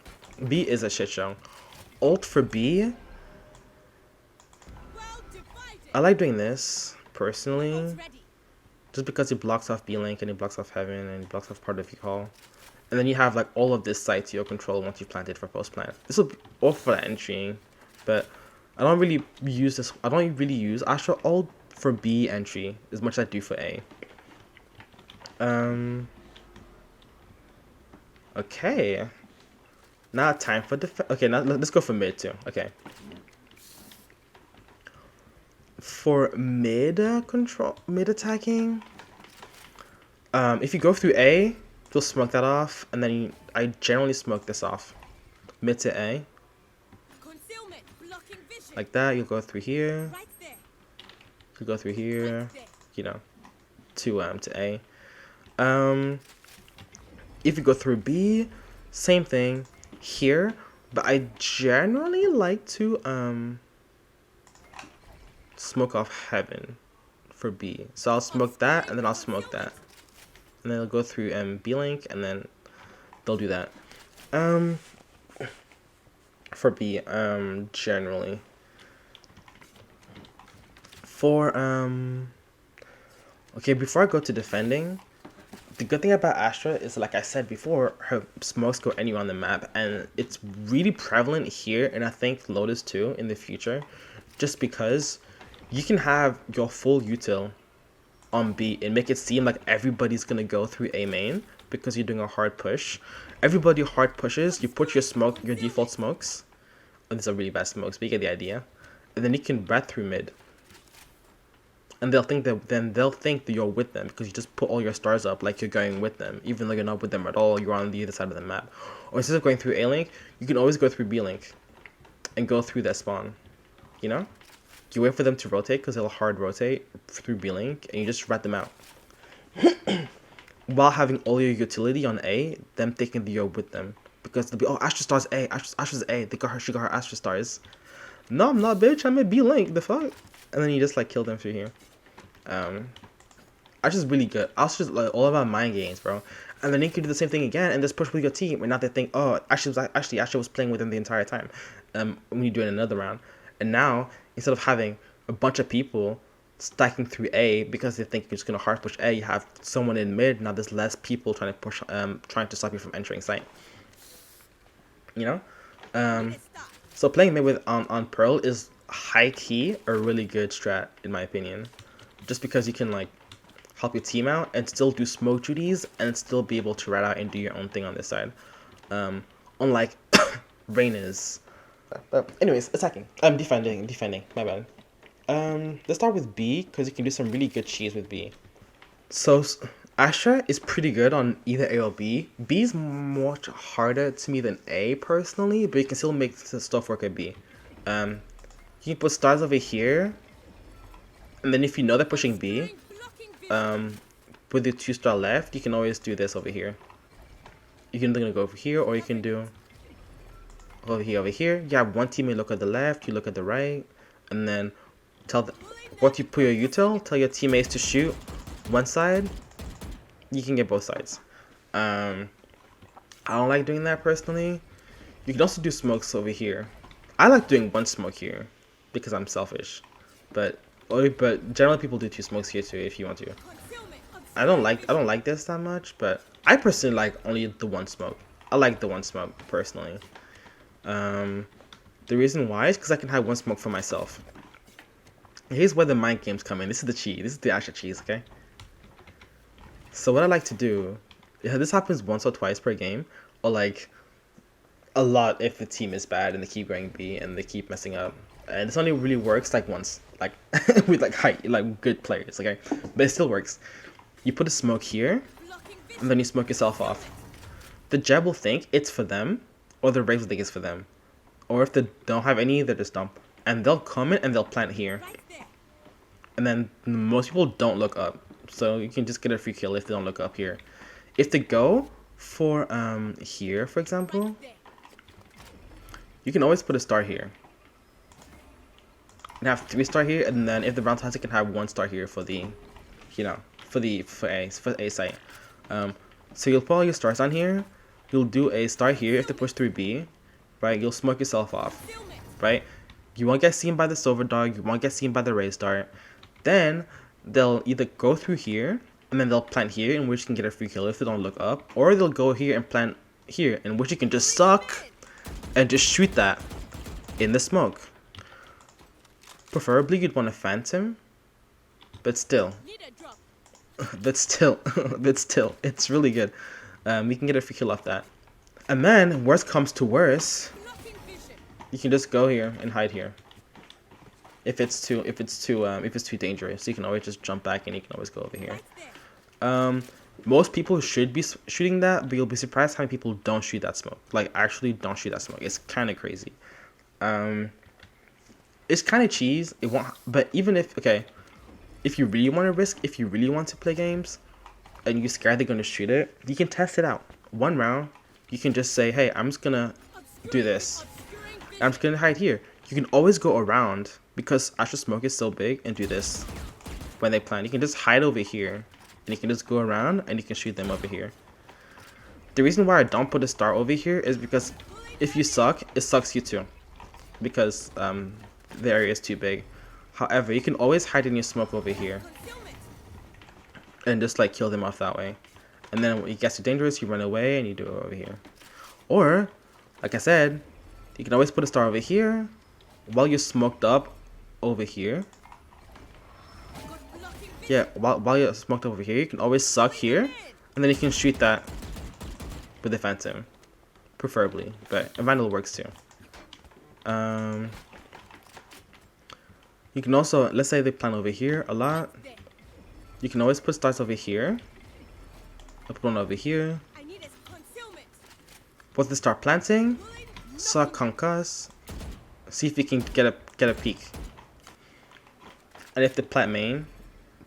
B is a shit show. Ult for B. Well divided. I like doing this personally, Ult's ready. just because it blocks off B-Link and it blocks off Heaven and it blocks off part of U-Haul. And then you have like all of this site to your control once you've planted for post plant. This will be all for the entry, but I don't really use this. I don't really use Astra ult for B entry as much as I do for A. Okay. Now time for defense. Okay, now let's go for mid too. Okay. For mid mid attacking, if you go through A, you'll smoke that off, and then I generally smoke this off. Mid to A, Concealment. Blocking vision. like that. You'll go through here. Right there. You'll go through here. Right there. You know, to A. If you go through B, same thing here, but I generally like to smoke off Heaven for B. So I'll smoke that, and then I'll smoke that, and then I'll go through B-Link, and then they'll do that. For B, generally. For okay, before I go to defending, the good thing about Astra is, like I said before, her smokes go anywhere on the map, and it's really prevalent here, and I think Lotus too in the future, just because you can have your full util on B and make it seem like everybody's gonna go through A main because you're doing a hard push. Everybody hard pushes, you put your default smokes, and these are really bad smokes, but you get the idea, and then you can breath through mid. And they'll think that you're with them because you just put all your stars up like you're going with them, even though you're not with them at all. You're on the other side of the map. Or instead of going through A link, you can always go through B link, and go through that spawn. You know, you wait for them to rotate because they'll hard rotate through B link, and you just rat them out. While having all your utility on A, them thinking that you're with them because they'll be, oh, Astra stars A, Astra's A. She got her Astra stars. No, I'm not, bitch. I'm at B link. The fuck. And then you just like kill them through here. Astra's really good. Astra's like all about mind games, bro. And then you can do the same thing again and just push with your team. And now they think, oh, Astra was playing with them the entire time. When you do it in another round, and now instead of having a bunch of people stacking through A because they think you're just gonna hard push A, you have someone in mid. Now there's less people trying to push, trying to stop you from entering site. You know, so playing mid with on Pearl is high key a really good strat in my opinion, just because you can like help your team out and still do smoke duties and still be able to rat out and do your own thing on this side. Unlike Reyna's. But anyways, attacking. I'm defending. My bad. Let's start with B because you can do some really good cheese with B. So Astra is pretty good on either A or B. B is much harder to me than A personally, but you can still make the stuff work at B. You can put stars over here, and then if you know they're pushing B, with the 2-star left, you can always do this over here. You can go over here, or you can do over here. You have one teammate look at the left, you look at the right, and then once you put your util, tell your teammates to shoot one side. You can get both sides. I don't like doing that personally. You can also do smokes over here. I like doing one smoke here because I'm selfish, but generally people do 2 smokes here too if you want to. I don't like this that much, but I personally like only the one smoke. I like the one smoke personally. The reason why is because I can have one smoke for myself. Here's where the mind games come in. This is the cheese. This is the actual cheese, okay? So what I like to do, this happens once or twice per game, or like a lot if the team is bad and they keep going B and they keep messing up. And this only really works like once, like with like good players, okay? But it still works. You put a smoke here, and then you smoke yourself off. The Jeb will think it's for them, or the Raves will think it's for them. Or if they don't have any, they just dump. And they'll come in and they'll plant here. And then most people don't look up. So you can just get a free kill if they don't look up here. If they go for here, for example, you can always put a star here. And have 3-star here, and then if the round it can have 1-star here for the, for A site. So you'll put all your stars on here. You'll do a star here if they push through B, right? You'll smoke yourself off, right? You won't get seen by the silver dog. You won't get seen by the raised dart. Then they'll either go through here, and then they'll plant here, in which you can get a free kill if they don't look up, or they'll go here and plant here, in which you can just suck and just shoot that in the smoke. Preferably you'd want a phantom, but still, it's really good. We can get a free kill off that. And then, worst comes to worse, you can just go here and hide here. If it's too dangerous, you can always just jump back and you can always go over here. Most people should be shooting that, but you'll be surprised how many people don't shoot that smoke. Like, actually don't shoot that smoke. It's kind of crazy. It's kind of cheese. It won't. But even if if you really want to risk, if you really want to play games, and you're scared they're gonna shoot it, you can test it out. One round, you can just say, hey, I'm just gonna do this. I'm just gonna hide here. You can always go around because Astra smoke is so big and do this when they plant. You can just hide over here and you can just go around and you can shoot them over here. The reason why I don't put a star over here is because if you suck, it sucks you too, because the area is too big. However, you can always hide in your smoke over here and just like kill them off that way. And then when it gets too dangerous, you run away and you do it over here. Or, like I said, you can always put a star over here while you're smoked up over here. Yeah, while you're smoked up over here, you can always suck here, and then you can shoot that with the phantom, preferably. But a vandal works too. You can also, let's say they plant over here a lot. You can always put stars over here. I'll put one over here. Once they start planting, suck concuss. See if you can get a peek. And if they plant main,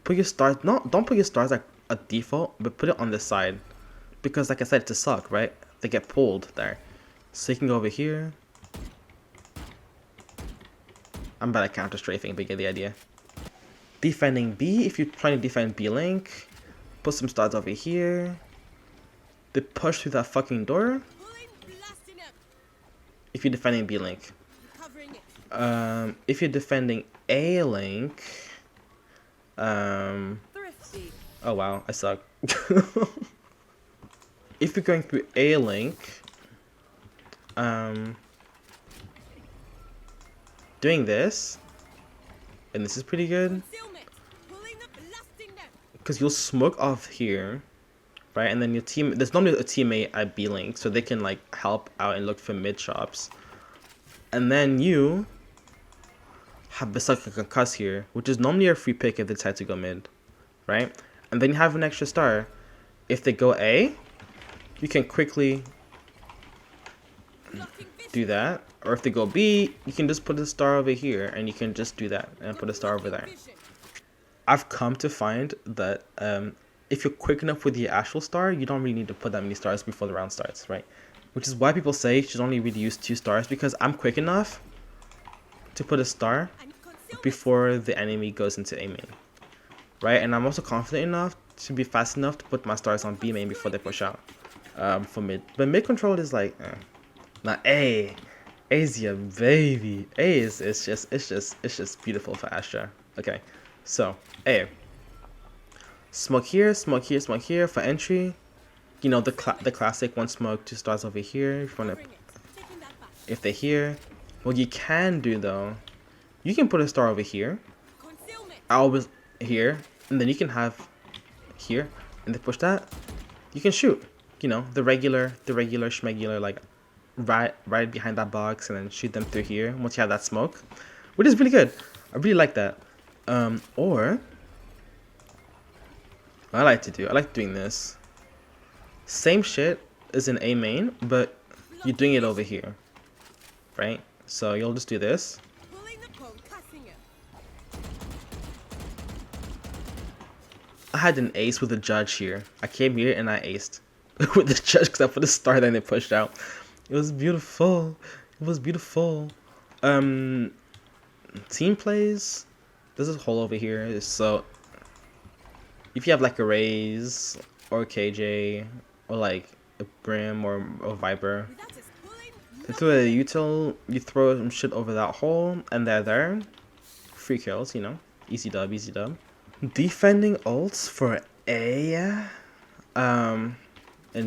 put your stars. Don't put your stars like a default, but put it on the side, because like I said, it's a suck, right? They get pulled there. So you can go over here. I'm bad at counter strafing, but you get the idea. Defending B, if you're trying to defend B link, put some stars over here. They push through that fucking door. If you're defending B link. If you're defending A link, oh wow, I suck. If you're going through A link, doing this, and this is pretty good Concealment. Pulling them, blasting them. because you'll smoke off here, right? And then your team, there's normally a teammate at B link, so they can like help out and look for mid shops. And then you have this like a concuss here, which is normally a free pick if they decide to go mid, right? And then you have an extra star. If they go A, you can quickly Blocking vision. do that. Or if they go B, you can just put a star over here, and you can just do that and put a star over there. Blocking vision. I've come to find that if you're quick enough with the actual star, you don't really need to put that many stars before the round starts, right? Which is why people say you should only really use 2 stars, because I'm quick enough to put a star And concealment. before the enemy goes into A main, right? And I'm also confident enough to be fast enough to put my stars on B main before they push out for mid. But mid control is like, now A is your baby. A is it's just beautiful for Astra. Okay, so A, smoke here, smoke here, smoke here for entry. You know the classic 1 smoke, 2 stars over here. If you wanna, Bring it. Taking that back. if they're here, what you can do though, you can put a star over here. Concealment. Always here, and then you can have here, and they push that. You can shoot. You know the regular schmegular, like right behind that box, and then shoot them through here once you have that smoke, which is really good. I really like that. Or what I like doing this. Same shit as in A main, but you're doing it over here, right? So you'll just do this. Pulling the concussing it. I had an ace with a judge here. I came here and I aced with the judge because I put a star, then they pushed out. It was beautiful. It was beautiful. Team plays. There's a hole over here. So if you have like a Raze or KJ or like a Brim or a Viper, Without us pulling. you throw a util, you throw some shit over that hole, and they're there. Free kills, you know. Easy dub, easy dub. Defending ults for A, and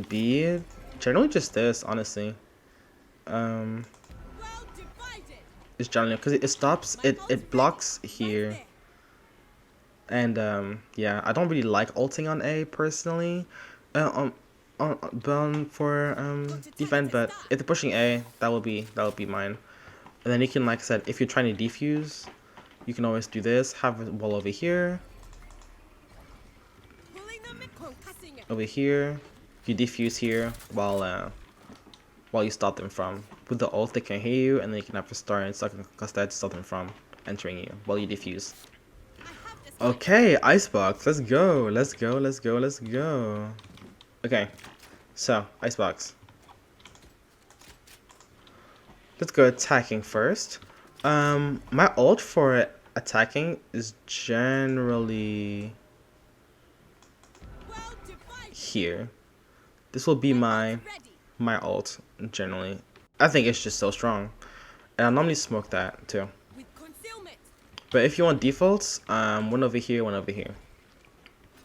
B, generally just this, honestly. Well divided. It's generally because it stops, it blocks here, and yeah, I don't really like ulting on A personally, for defend, but if they're pushing A, that will be mine. And then you can, like I said, if you're trying to defuse, you can always do this. Have a wall over here. Pulling them and concussing it. Over here, you defuse here while you stop them from. With the ult, they can hear you, and then you can have a star and suck because that to stop them from entering you while you defuse. I have this. Okay, icebox, let's go, let's go, let's go, let's go. Okay, so icebox. Let's go attacking first. My ult for attacking is generally Well divided. here. This will be my Ready. ult generally. I think it's just so strong, and I normally smoke that too. With concealment. But if you want defaults, one over here, one over here,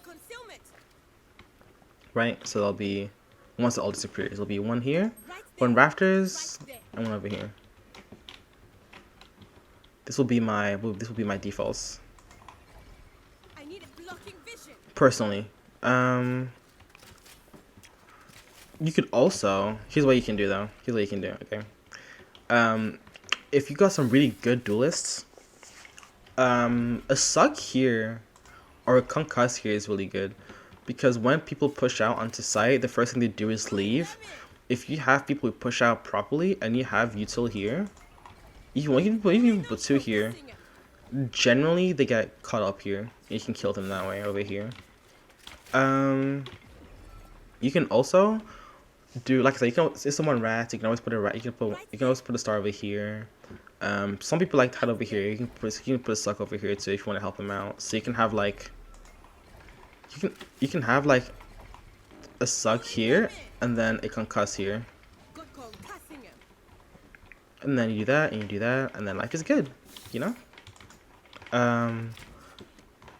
Concealment. right? So there'll be, once the ult disappears, there'll be one here, Right one there. rafters, Right there. and one over here. This will be my defaults I need a blocking vision. personally. You could also, here's what you can do though. Here's what you can do. Okay. If you got some really good duelists, a suck here or a concuss here is really good, because when people push out onto site, the first thing they do is leave. If you have people who push out properly and you have util here, you can even put 2 here. Generally, they get caught up here. You can kill them that way over here. You can also do, like I said, you can, if someone rats, you can always put a rat. You can always put a star over here. Some people like to hide over here. You can put a suck over here too if you want to help them out. So you can have like, you can have like a suck here and then a concuss here, Got concussing it. and then you do that and you do that, and then life is good, you know. You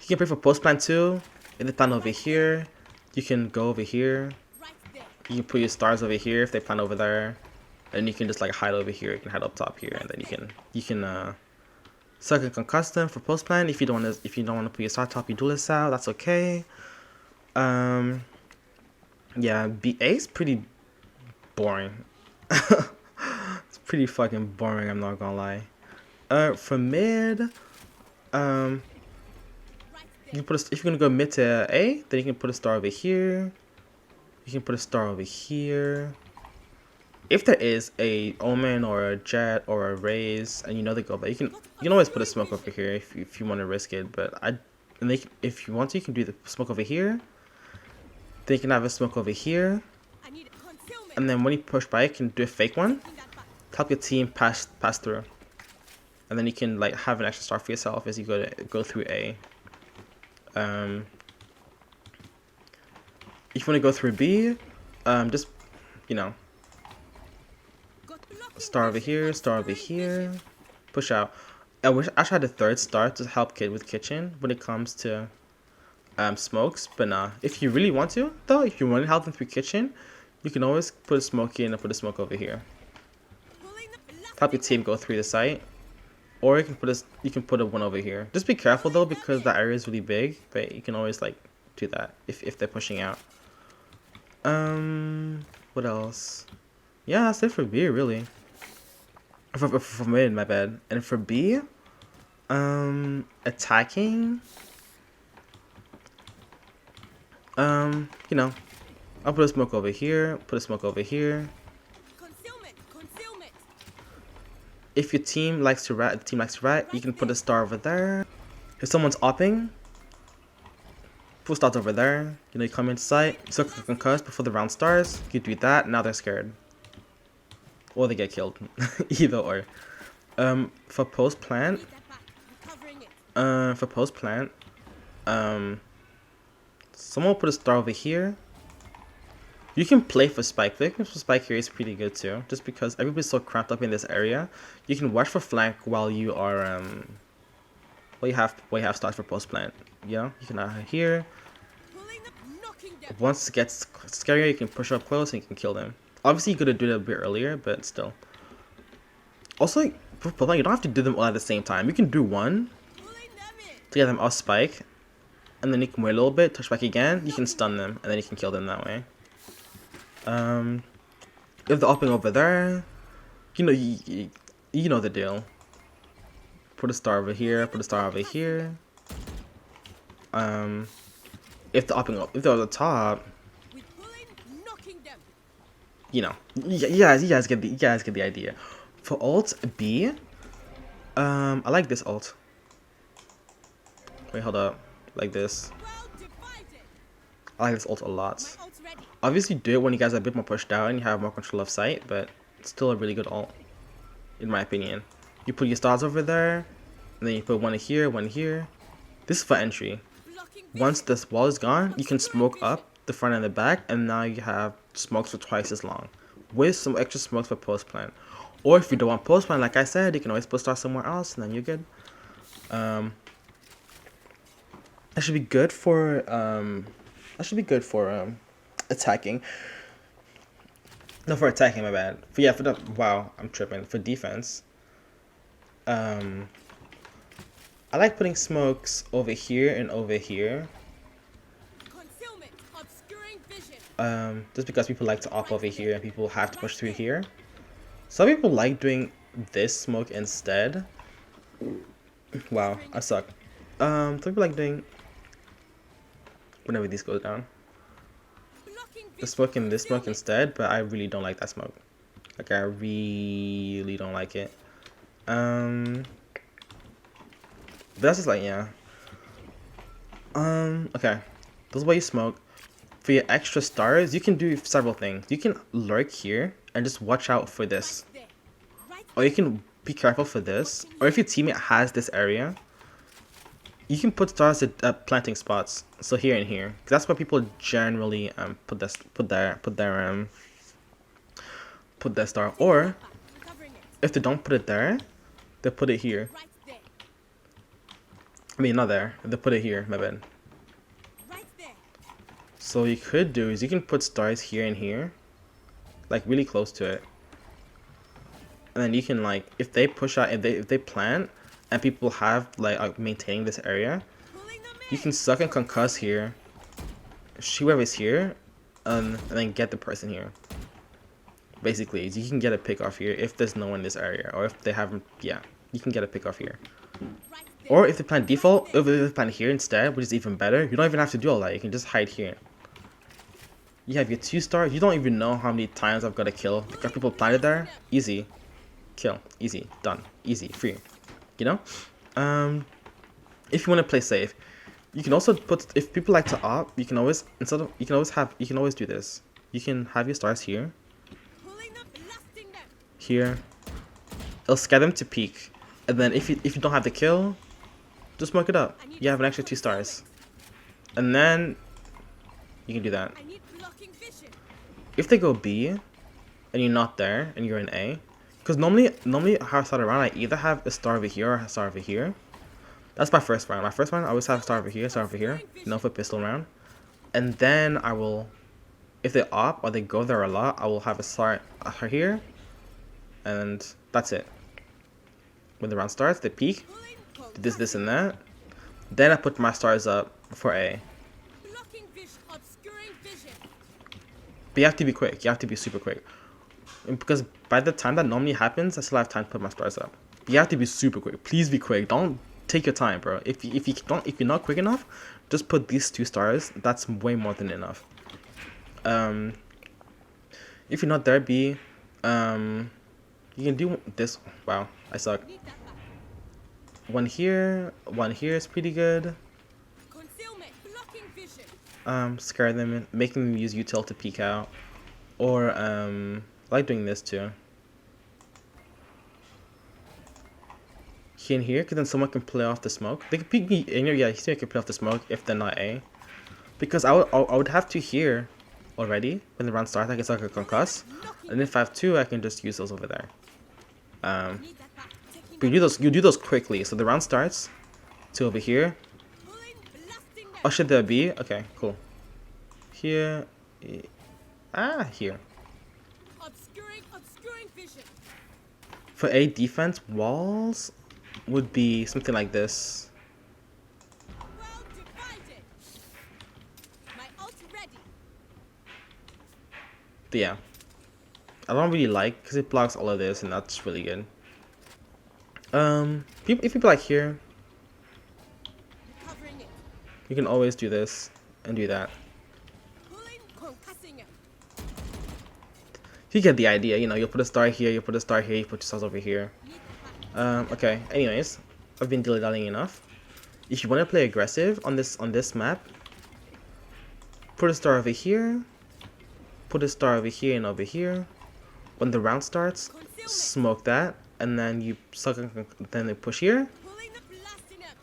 can pray for post plan too. If they plan over here, you can go over here. Right there. You can put your stars over here if they plan over there, and you can just like hide over here. You can hide up top here, and then you can So I can concuss them for post plan. If you don't want to put your side top, you duelist out. That's okay. Yeah, BA is pretty boring. It's pretty fucking boring. I'm not gonna lie. For mid, you put if you're gonna go mid to A, then you can put a star over here. You can put a star over here. If there is a Omen or a Jet or a Raze, and you know they go, but you can always put a smoke over here if you want to risk it. But if you want to, you can do the smoke over here. Then you can have a smoke over here, I need concealment. and then when you push by, you can do a fake one Taking that back. to help your team pass through, and then you can like have an extra star for yourself as you go through A. If you want to go through B, just Got blocking star over vision. here, star over here, push out. I wish I had a third star to help with kitchen when it comes to smokes, but nah. If you really want to, though, if you want to help them through kitchen, you can always put a smoke here and put a smoke over here. Pulling the Help your blasting team go through the site, or you can put a one over here. Just be careful though, because the area is really big, but you can always like do that if they're pushing out. What else? Yeah, that's it for B really. For mid, my bad. And for B, attacking. I'll put a smoke over here, put a smoke over here. Concealment. Concealment. If your team likes to rat, you can put a star over there. If someone's opping, put stars over there. You come into sight, circle concuss before the round starts. You do that, now they're scared. Or they get killed. Either or. For post plant, Need that back. Recovering it. for post plant, someone will put a star over here. You can play for spike. Playing for spike here is pretty good too, just because everybody's so cramped up in this area. You can watch for flank while you are while you have stars for post plant. You can have here. Pulling the knocking them. Once it gets scarier, you can push up close and you can kill them. Obviously, you could do that a bit earlier, but still. Also, for post plant, you don't have to do them all at the same time. You can do one Pulling them in. to get them off spike, and then you can wait a little bit, touch back again. You can stun them, and then you can kill them that way. If they're upping over there, you know the deal. Put a star over here, put a star over here. If they're upping up, if they're at the top, With pulling, knocking them. you guys get the idea. For ult B, I like this ult. Wait, hold up, like this. Well divided. I like this ult a lot. My ult's ready. Obviously, do it when you guys are a bit more pushed out and you have more control of sight, but it's still a really good ult, in my opinion. You put your stars over there, and then you put one here, one here. This is for entry. Blocking Once this wall is gone, you can smoke up the front and the back, and now you have smokes for twice as long, with some extra smokes for post plant. Or if you don't want post plant, like I said, you can always put stars somewhere else, and then you're good. That should be good for attacking. No, for attacking, my bad. Wow, I'm tripping. For defense, I like putting smokes over here and over here. concealment. Obscuring vision. Just because people like to op over here and people have to push through here. Some people like doing this smoke instead. Wow, I suck. Some people like doing whenever these goes down. Blocking The vision. smoke and this smoke instead, but I really don't like that smoke. Like I really don't like it. But that's just like yeah. Okay. This is why you smoke. For your extra stars, you can do several things. You can lurk here and just watch out for this. There. Right. Or you can be careful for this. Or if your teammate has this area, you can put stars at planting spots. So here and here. 'Cause that's where people generally put their star. Or Recovering it. if they don't put it there, they put it here. Right there. I mean not there. They put it here, my bad. Right there. So what you could do is you can put stars here and here. Like really close to it. And then you can like if they push out if they plant, and people have like are maintaining this area, Pulling them you in. can suck and concuss here, shoot whoever's here, and then get the person here. Basically, you can get a pick off here if there's no one in this area, or if they haven't. Yeah, you can get a pick off here. Right there. Or if they plan default, if they plan here instead, which is even better, you don't even have to do all that. You can just hide here. You have your 2-star. You don't even know how many times I've got to kill. Because people planted there. Easy. Kill. Easy. Done. Easy. Free. You know? If you want to play safe, you can also put, if people like to op, you can always, you can always do this. You can have your stars here. Pulling them, blasting them. Here. It'll scare them to peek. And then if you don't have the kill, just smoke it up. You have an extra 2 stars. And then you can do that. I need blocking vision. If they go B and you're not there and you're in A, because normally how I start a round, I either have a star over here or a star over here. That's my first round. My first round I always have a star over here, for pistol round. And then I will, if they op or they go there a lot, I will have a star here, and that's it. When the round starts, they peek, Pulling, this and that. Then I put my stars up for A. blocking vision, obscuring vision. But you have to be quick. You have to be super quick. Because by the time that normally happens, I still have time to put my stars up. You have to be super quick. Please be quick. Don't take your time, bro. If you're not quick enough, just put these 2 stars. That's way more than enough. If you're not there, B, you can do this. Wow, I suck. Need that back. One here is pretty good. Concealment, blocking vision. Scare them, making them use util to peek out, or I like doing this too. Here and here, because then someone can play off the smoke. They can peek me in here, yeah, he can play off the smoke if they're not A. Because I would have 2 here already when the round starts. I can suck a concuss, and if I have 2, I can just use those over there. Need that back. Taking But you do those quickly. So the round starts. 2 over here. pulling, blasting them. Oh, should there be? Okay, cool. Here. Here. Obscuring vision. For A defense, walls would be something like this. Well divided. My ult ready. But yeah. I don't really like, because it blocks all of this, and that's really good. If people like here, Covering it. you can always do this and do that. Pulling, concussing it. You get the idea, you know, you'll put a star here, you put a star here, you put your stars over here. Need that back. Okay, anyways, I've been dilly-dallying enough. If you want to play aggressive on this map, put a star over here, put a star over here and over here. When the round starts, Concealment. smoke that, and then you suck and then they push here. Pulling the blasting them.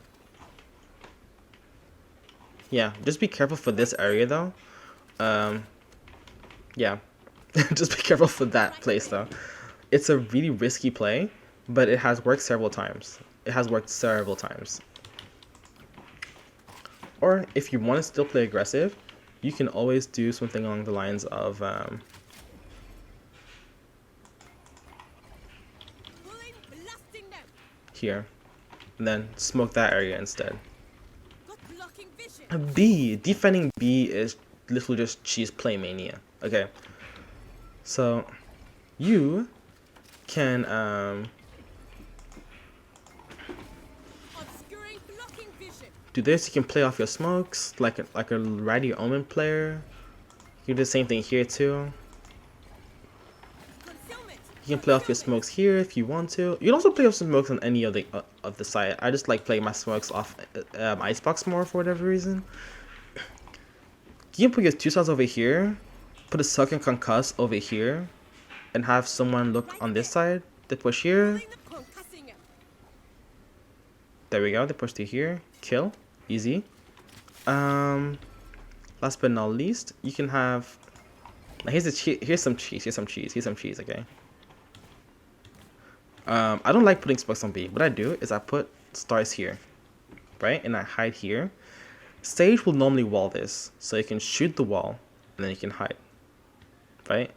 Yeah, just be careful for this area though. Yeah, just be careful for that place though. It's a really risky play, but it has worked several times. Or if you want to still play aggressive, you can always do something along the lines of Pulling, blasting them. here, and then smoke that area instead. Got blocking vision. B, defending B is literally just cheese play mania. Okay, so you can Obscuring, blocking vision. do this. You can play off your smokes like a Ratty Omen player. You can do the same thing here too. Concealment. You can play off your smokes here if you want to. You can also play off some smokes on any of the site. I just like playing my smokes off Icebox more for whatever reason. You can put your 2 stars over here, put a suck and concuss over here, and have someone look on this side. They push here. Pulling the concussing them. There we go. They push to here. Kill. Easy. Last but not least, you can have. Now here's some cheese. Okay. I don't like putting smokes on B. What I do is I put stars here, right, and I hide here. Sage will normally wall this, so you can shoot the wall, and then you can hide, right?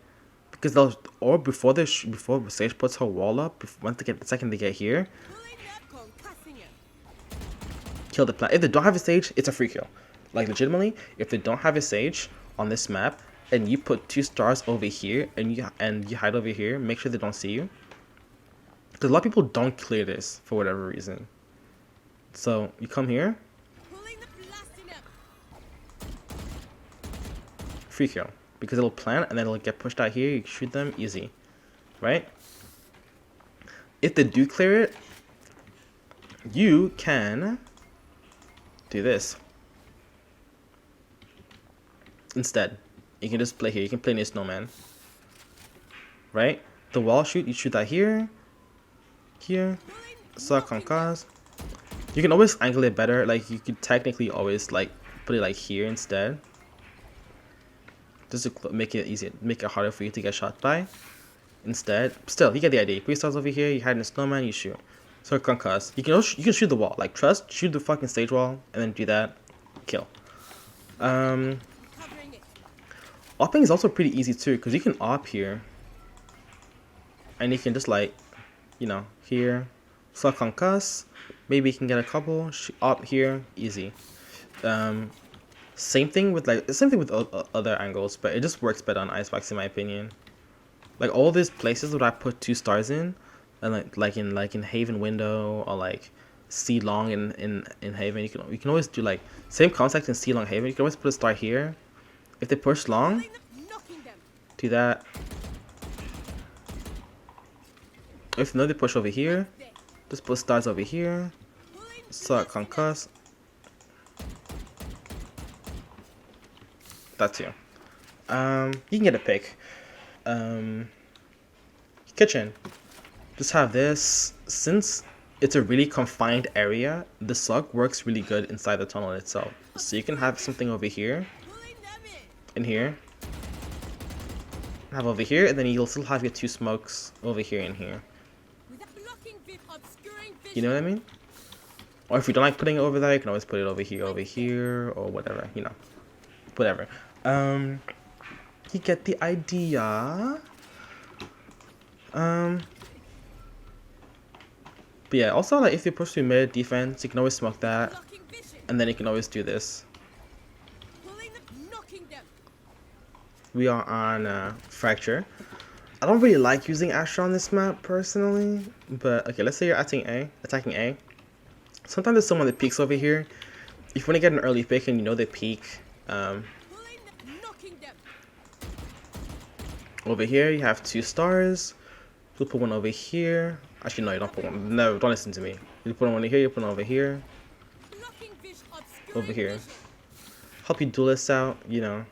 Because before Sage puts her wall up, once they get the second they get here, Pulling the concussing kill the plant. If they don't have a sage, it's a free kill. Like legitimately, if they don't have a sage on this map and you put 2 stars over here and you hide over here, make sure they don't see you. Because a lot of people don't clear this for whatever reason. So you come here, Pulling the blasting up. free kill. Because it'll plant and then it'll get pushed out here, you shoot them, easy. Right? If they do clear it, you can do this. Instead, you can just play here. You can play near snowman. Right? The wall shoot, you shoot that here. Here. Suck on cause. You can always angle it better. Like you could technically always like put it like here instead. Just to make it easier, make it harder for you to get shot by. Instead, still, you get the idea. You put your stars over here, you hide in a snowman, you shoot. So concuss. You can shoot the wall. Like trust, shoot the fucking stage wall, and then do that. Kill. Covering it. Opping is also pretty easy too, because you can op here. And you can just like, you know, here. So concuss. Maybe you can get a couple. Op here, easy. Same thing with other angles, but it just works better on icebox in my opinion. Like all these places that I put 2 stars in, and like in Haven window or like C long in Haven, you can always do like same concept in C long Haven. You can always put a star here. If they push long, Knocking them. do that. If no, they push over here, just put stars over here. Start concuss. That's you. You can get a pick. Kitchen. Just have this. Since it's a really confined area, the slug works really good inside the tunnel itself. So you can have something over here, Pulling them in. in here, have over here, and then you'll still have your 2 smokes over here and here. With a blocking obscuring vision. You know what I mean? Or if you don't like putting it over there, you can always put it over here, or whatever, you know. Whatever. You get the idea. But yeah, also like if you push through mid defense, you can always smoke that, Blocking vision. and then you can always do this. Pulling them. Knocking them. We are on Fracture. I don't really like using Astra on this map personally, but okay, let's say you're attacking A. Sometimes there's someone that peeks over here. If you want to get an early pick and you know they peek, Pulling them. Knocking them. over here you have 2 stars. You'll put one over here. Actually, no, you don't put one. No, don't listen to me. You put one here, you put one over here, Blocking vision. Obscuring over here. vision. Help you duelists out, you know.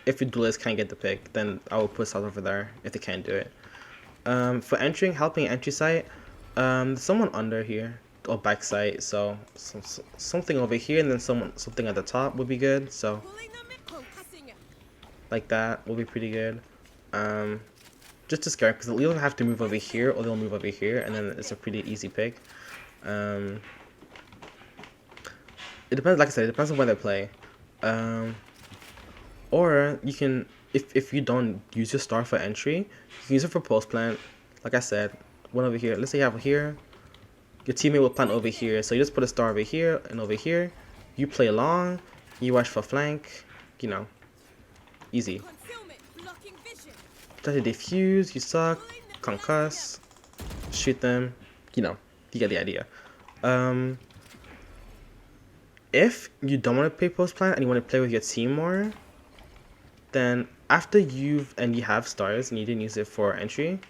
If your duelist can't get the pick, then I will put stars over there if they can't do it. For entering, helping entry site, there's someone under here, or back site, so something over here and then something at the top would be good. So Pulling them in. Concussing them. like that will be pretty good. Just to scare, because they'll either have to move over here or they'll move over here, and then it's a pretty easy pick. It depends, like I said, it depends on where they play. Or you can, if you don't use your star for entry, you can use it for post plant. Like I said, one over here. Let's say you have here. Your teammate will plant over here, so you just put a star over here and over here. You play along. You watch for flank. You know, easy. Concealment. Blocking vision. Try to defuse. You suck. Concuss. Shoot them. You know, you get the idea. If you don't want to play post plant and you want to play with your team more, then after you have stars and you didn't use it for entry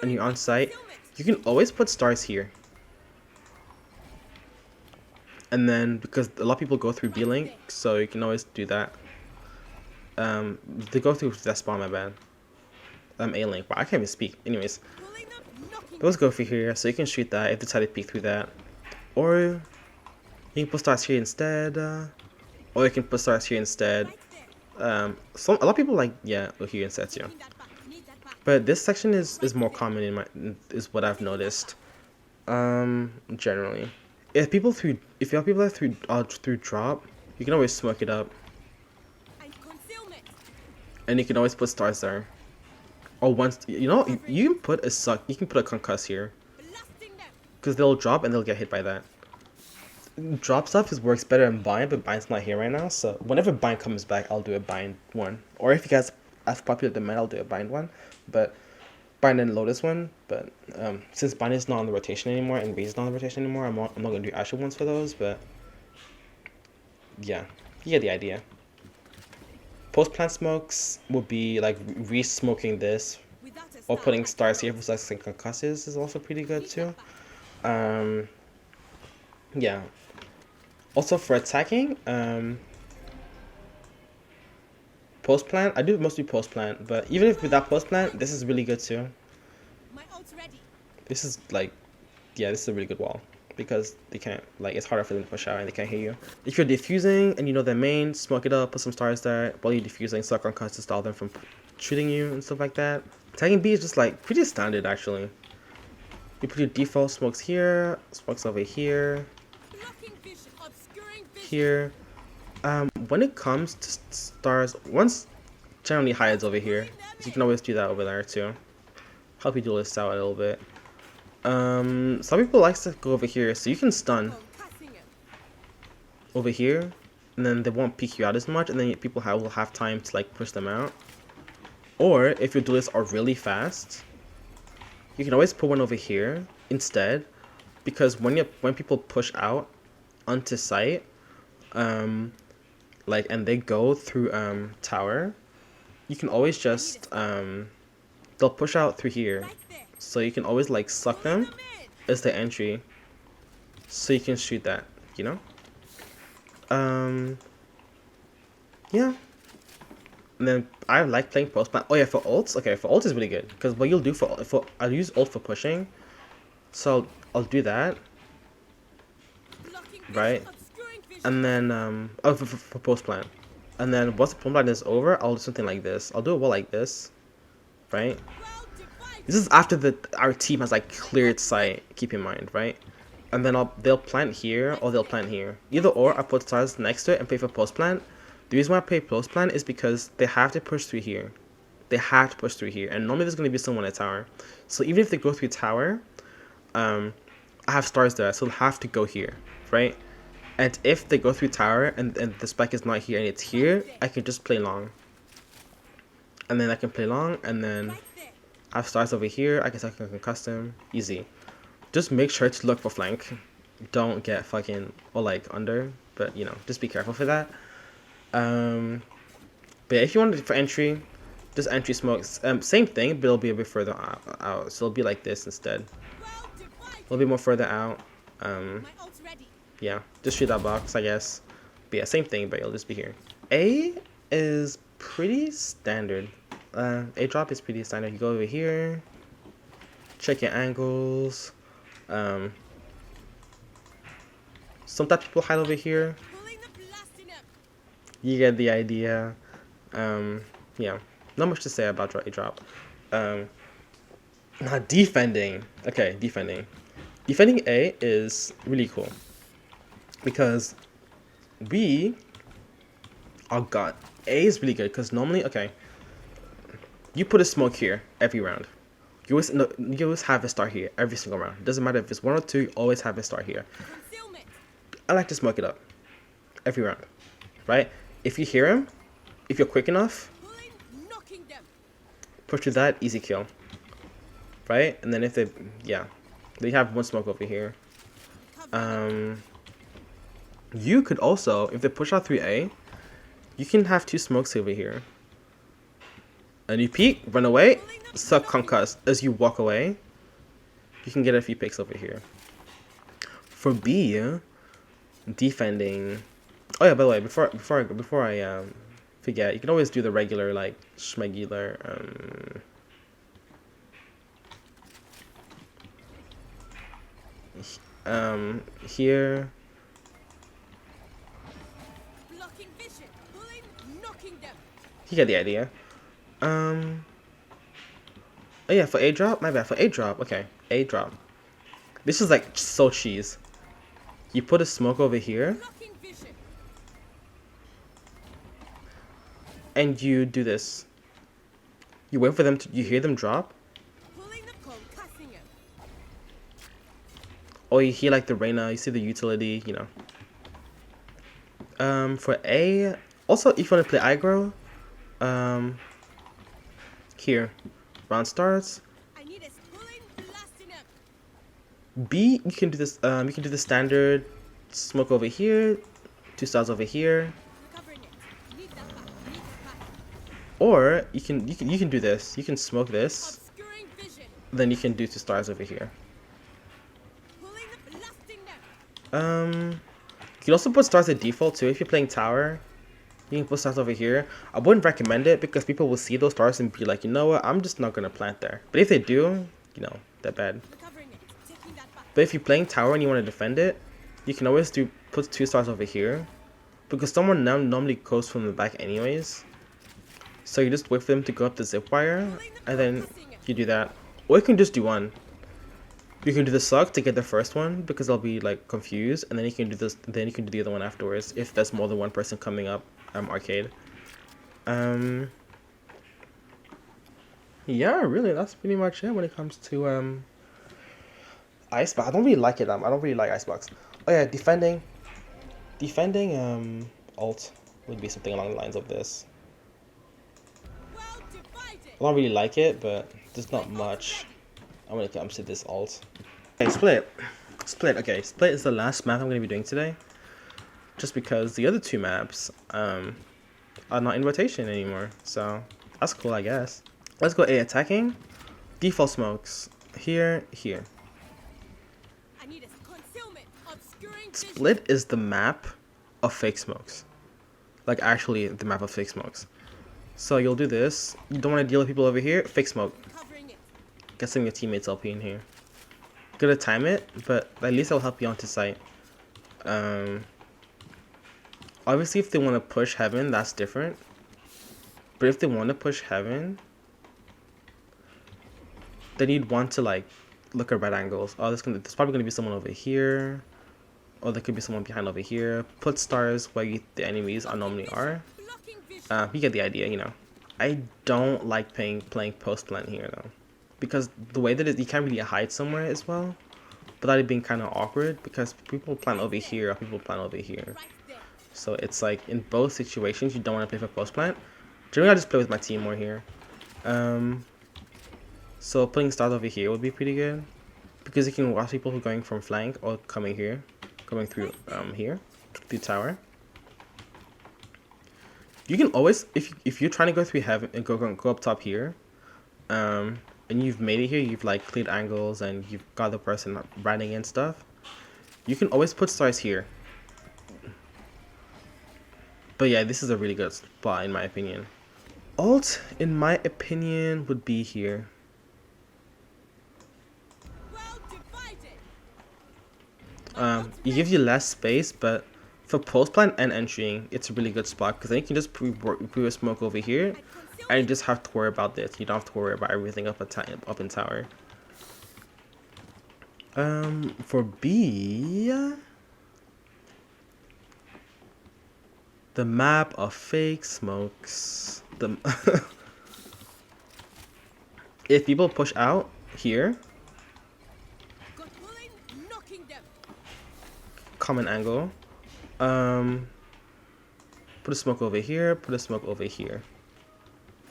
and you're on site, you can always put stars here. And then because a lot of people go through B-Link, so you can always do that. They go through that spawn, my bad. A-Link. Wow, I can't even speak. Anyways, Pulling them. Knocking. those go through here, so you can shoot that if they try to peek through that. Or you can put stars here instead. Or you can put stars here instead. A lot of people like here instead too. Need that back. Need that back. But this section is more common is what I've noticed. Generally, if you have people that through drop, you can always smoke it up, And concealment. and you can always put stars there. Or once you can put a concuss here, Blasting them. because they'll drop and they'll get hit by that. Drop stuff is works better in bind, but bind's not here right now. So whenever bind comes back, I'll do a bind one. Or if you guys have popular demand, I'll do a bind one. But bind and lotus one. But since bind is not on the rotation anymore and raise is not on the rotation anymore, I'm not gonna do actual ones for those. But yeah, you get the idea. Post plant smokes will be like re-smoking this Without a or star, putting I stars here cannot. for like concusses is also pretty good Need too. that back. Yeah. Also for attacking, post plant. I do mostly post plant, but even if without post plant, this is really good too. My ult's ready. This is like, yeah, this is a really good wall because they can't like it's harder for them to push out and they can't hear you. If you're defusing and you know their main, smoke it up, put some stars there while you're defusing, suck on cuts to stall them from shooting you and stuff like that. Tagging B is just like pretty standard actually. You put your default smokes here, smokes over here, Blocking vision. Obscuring vision. here. When it comes to stars, once generally hides over here, so you can always do that over there too. Help you duel this out a little bit. Some people like to go over here, so you can stun Concussing him. over here, and then they won't peek you out as much, and then people will have time to like push them out. Or if your duelists are really fast, you can always put one over here instead, because when people push out onto site, like and they go through tower, you can always just they'll push out through here, Right there. so you can always like suck Pulling them them in. as the entry, so you can shoot that, you know. Yeah. And then I like playing post plant. Oh yeah, for ults. Okay, for ult is really good because what you'll do for I'll use ult for pushing, so I'll do that, Blocking vision. right? Obscuring vision. And then for post plant, and then once the post plant is over, I'll do something like this. I'll do a wall like this, right? Well divided. This is after our team has like cleared sight. Keep in mind, right? And then they'll plant here or they'll plant here. Either or, I put stars next to it and pay for post plant. The reason why I pay post plant is because they have to push through here. They have to push through here, and normally there's gonna be someone at tower. So even if they go through tower, I have stars there, so they'll have to go here, right? And if they go through tower and the spec is not here and it's here, I can just play long. And then I can play long, and then Right there. I have stars over here. I guess I can custom easy. Just make sure to look for flank. Don't get fucking or like under, but you know, just be careful for that. But yeah, if you want it for entry, just entry smokes. Same thing, but it'll be a bit further out. So it'll be like this instead. Well divided. A little bit more further out. My ult's ready. Yeah, just shoot that box, I guess. But yeah, same thing, but it'll just be here. A is pretty standard. A drop is pretty standard. You go over here, check your angles. Sometimes people hide over here. Pulling the blast in him. You get the idea. Yeah, not much to say about a drop. Now defending. Okay, defending. Defending A is really cool because we oh god, A is really good because normally, okay, you put a smoke here every round. You always no, you always have a star here every single round. Doesn't matter if it's one or two, you always have a star here. Concealment. I like to smoke it up every round, right? If you hear him, if you're quick enough, Pulling. Knocking them. push through that, easy kill, right? And then if they, yeah, they have one smoke over here. Cover. You could also, if they push out 3A, you can have two smokes over here. And you peek, run away, suck concuss. As you walk away, you can get a few picks over here. For B, defending. Oh yeah, by the way, before I forget, you can always do the regular like schmegular here. Blocking vision. Pulling. Knocking them. You get the idea. Oh yeah, for A drop, my bad. For A drop, okay, A drop. This is like so cheese. You put a smoke over here, Blocking vision. and you do this. You wait for them to. You hear them drop, Pulling the concussing him. or you hear like the Reyna. You see the utility, you know. For A, also if you want to play aggro, here, round starts. I need a pulling, blasting up. B, you can do this. You can do the standard smoke over here, 2 stars over here, Recovering it. Need that back. Need that back. or you can do this. You can smoke this, Obscuring vision. then you can do 2 stars over here. Pulling the blasting them. You can also put stars at default too. If you're playing tower, you can put stars over here. I wouldn't recommend it because people will see those stars and be like, you know what, I'm just not gonna plant there. But if they do, you know, that bad. Recovering it. Taking that back. But if you're playing tower and you want to defend it, you can always put 2 stars over here, because someone now normally goes from the back anyways. So you just wait for them to go up the zip wire, and then you do that. Or you can just do one. You can do the suck to get the first one because they'll be like confused, and then you can do this. Then you can do the other one afterwards if there's more than one person coming up. Arcade. Yeah, really, that's pretty much it when it comes to Icebox. I don't really like it. I don't really like Icebox. Oh yeah, defending, alt would be something along the lines of this. Well divided. I don't really like it, but there's not much when it comes to this alt. Okay, split. Okay, split is the last map I'm gonna be doing today. Just because the other 2 maps are not in rotation anymore, so that's cool, I guess. Let's go A attacking. Default smokes here. I need a concealment. Obscuring vision. Split is the map of fake smokes. Like actually the map of fake smokes. So you'll do this. You don't want to deal with people over here. Fake smoke. Recovering it. Guessing your teammates LP in here. Gotta time it, but at least I'll help you onto sight. Obviously if they want to push heaven, that's different. But if they want to push heaven, then you'd want to like look at right angles. Oh, there's probably gonna be someone over here. Or there could be someone behind over here. Put stars where the enemies normally are. Blocking vision. You get the idea, you know. I don't like playing post plant here though, because the way that you can't really hide somewhere as well, without it being kind of awkward, because people plant over here or people plant over here. Right there. So it's like in both situations you don't want to play for post plant. Generally I just play with my team more here. So putting stars over here would be pretty good, because you can watch people who are going from flank or coming here, coming through here, through tower. You can always, if you're trying to go through heaven and go up top here, and you've made it here, you've like cleared angles and you've got the person running and stuff, you can always put stars here. But yeah, this is a really good spot in my opinion. Alt, in my opinion, would be here. Well divided. It gives you less space, but for post plant and entering, it's a really good spot, because then you can just pre a smoke over here, and you just have to worry about this. You don't have to worry about everything up in tower. For B, the map of fake smokes. If people push out here, Got pulling, knocking them. common angle. Put a smoke over here. Put a smoke over here.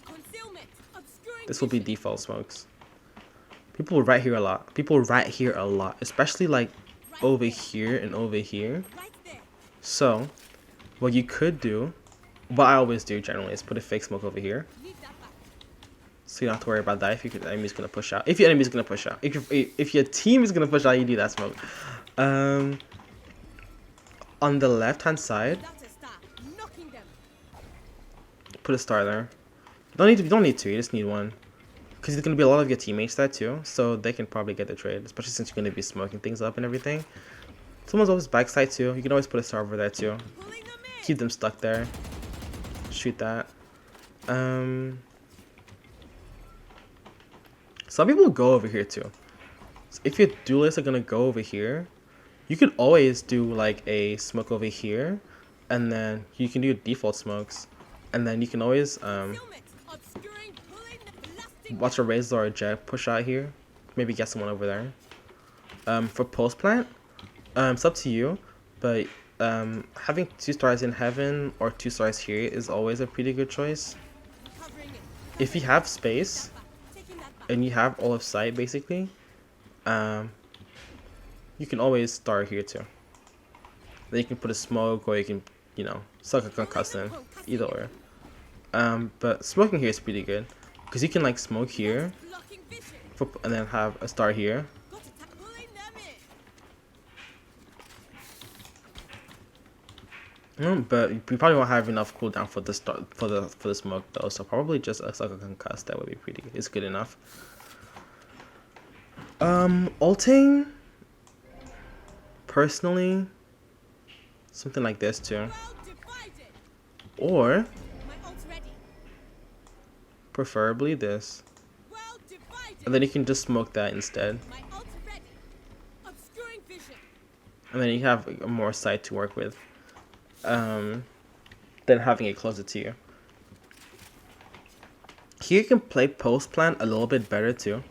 Concealment. Obscuring This will be vision. default smokes. People right here a lot. Especially like over here and over here. Right there. So, what you could do, what I always do generally, is put a fake smoke over here. Leave that back. So you don't have to worry about that if your enemy's gonna push out. If your enemy's gonna push out. If your team is gonna push out, you do that smoke. On the left hand side, That's a star. Knocking them. put a star there. You don't need 2, you just need 1. Because there's gonna be a lot of your teammates there too, so they can probably get the trade, especially since you're gonna be smoking things up and everything. Someone's always backside too. You can always put a star over there too. Pulling them in. Keep them stuck there. Shoot that. Some people go over here too. So if your duelists are gonna go over here, you could always do like a smoke over here, and then you can do default smokes, and then you can always Concealment. Obscuring, pulling, blasting. watch a Razor or a Jet push out here. Maybe get someone over there. For post plant, it's up to you, but Having 2 stars in heaven or 2 stars here is always a pretty good choice. Covering it. If you have space That back. Taking that back. and you have all of sight, basically, you can always star here too. Then you can put a smoke, or you can, suck a concussant, either or. But smoking here is pretty good because you can like smoke here, Blocking vision. and then have a star here. Got to pulling them in. But we probably won't have enough cooldown for the for the smoke though, so probably just a sucker concuss that would be pretty. It's good enough. Ulting. Personally, something like this too, Well divided. or My ult's ready. preferably this, Well divided. and then you can just smoke that instead, My ult's ready. Obscuring vision. and then you have more sight to work with, than having it closer to you. Here you can play post plant a little bit better too,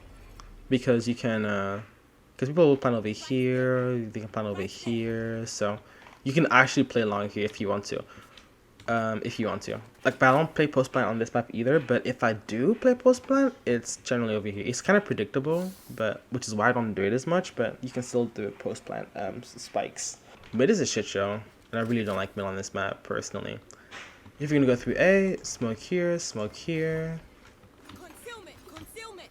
because you can, because people will plant over here, they can plant over here, so you can actually play along here if you want to. Like, but I don't play post plant on this map either, but if I do play post plant, it's generally over here. It's kind of predictable, but which is why I don't do it as much, but you can still do it post plant spikes. Mid is a shit show, and I really don't like mid on this map personally. If you're gonna go through A, smoke here, smoke here. Concealment. Concealment.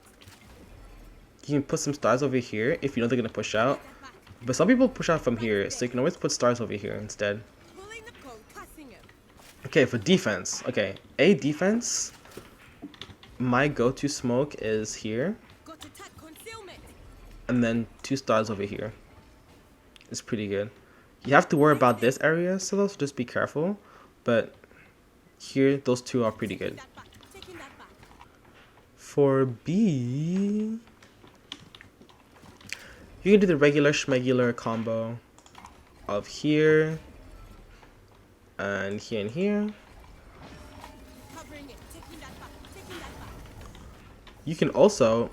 You can put some stars over here if you know they're gonna push out. That back. But some people push out from here, so you can always put stars over here instead. Pulling the concussing him. Okay, for defense. Okay, A defense. My go-to smoke is here, Got to tap concealment. and then 2 stars over here. It's pretty good. You have to worry about this area, so just be careful. But here, those two are pretty good. That back. Taking that back. For B, you can do the regular schmegular combo of here, and here, and here. Covering it. Taking that back. Taking that back. You can also,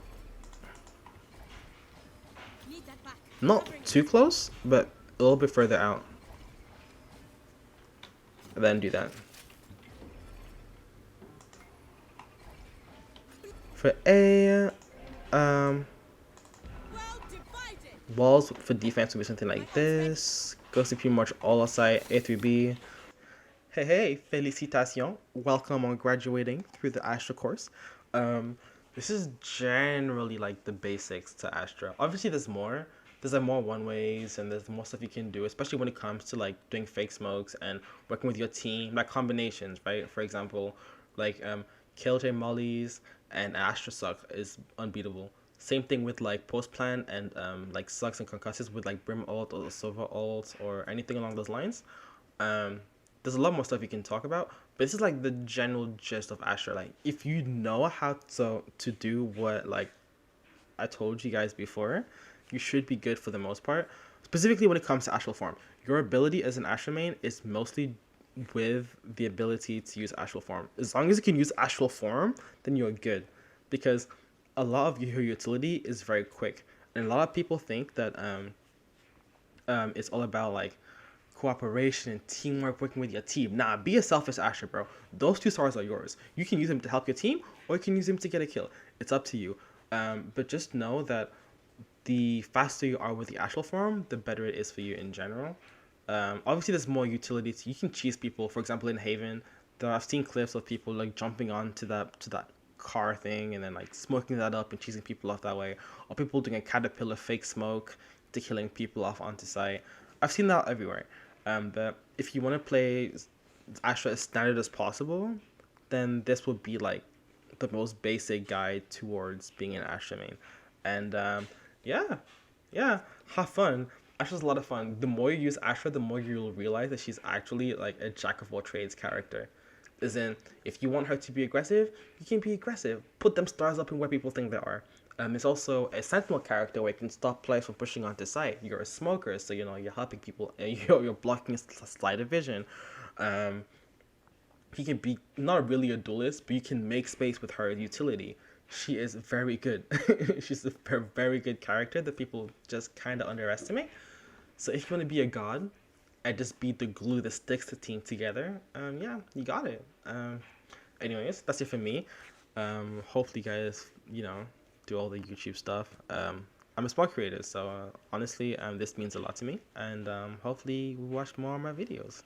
Need that back. not Covering it. too close, but a little bit further out. And then do that. For A, Well divided. walls for defense would be something like this. Goes to pretty much all aside, A through B. Hey, hey, félicitations. Welcome on graduating through the Astra course. This is generally like the basics to Astra. Obviously, there's more. There's like more one ways, and there's more stuff you can do, especially when it comes to like doing fake smokes and working with your team, like combinations, right? For example, like killjoy mollies and Astra suck is unbeatable. Same thing with like post plan and like sucks and concusses with like brim ult or silver ult or anything along those lines. There's a lot more stuff you can talk about, but this is like the general gist of Astra. Like, if you know how to do what like I told you guys before, you should be good for the most part. Specifically when it comes to Astral Form, your ability as an Astra main is mostly with the ability to use Astral Form. As long as you can use Astral Form, then you're good, because a lot of your utility is very quick, and a lot of people think that it's all about like cooperation and teamwork, working with your team. Nah, be a selfish Astra, bro. Those 2 stars are yours. You can use them to help your team, or you can use them to get a kill. It's up to you. But just know that the faster you are with the Astral form, the better it is for you in general. Obviously, there's more utility. You can cheese people. For example, in Haven, I've seen clips of people like jumping onto that car thing and then like smoking that up and cheesing people off that way, or people doing a caterpillar fake smoke to killing people off onto site. I've seen that everywhere. But if you want to play Astra as standard as possible, then this would be like the most basic guide towards being an Astra main. And yeah, have fun. Astra's a lot of fun. The more you use Astra, the more you'll realize that she's actually like a jack of all trades character. As in, if you want her to be aggressive, you can be aggressive. Put them stars up in where people think they are. It's also a sentinel character where you can stop players from pushing onto site. You're a smoker, so you know you're helping people. You're blocking sleight of vision. He can be not really a duelist, but you can make space with her utility. She is very good. She's a very good character that people just kind of underestimate. So if you want to be a god, and just be the glue that sticks the team together, yeah, you got it. Anyways, that's it for me. Hopefully, you guys, do all the YouTube stuff. I'm a sport creator, so honestly, this means a lot to me, and hopefully, you watch more of my videos.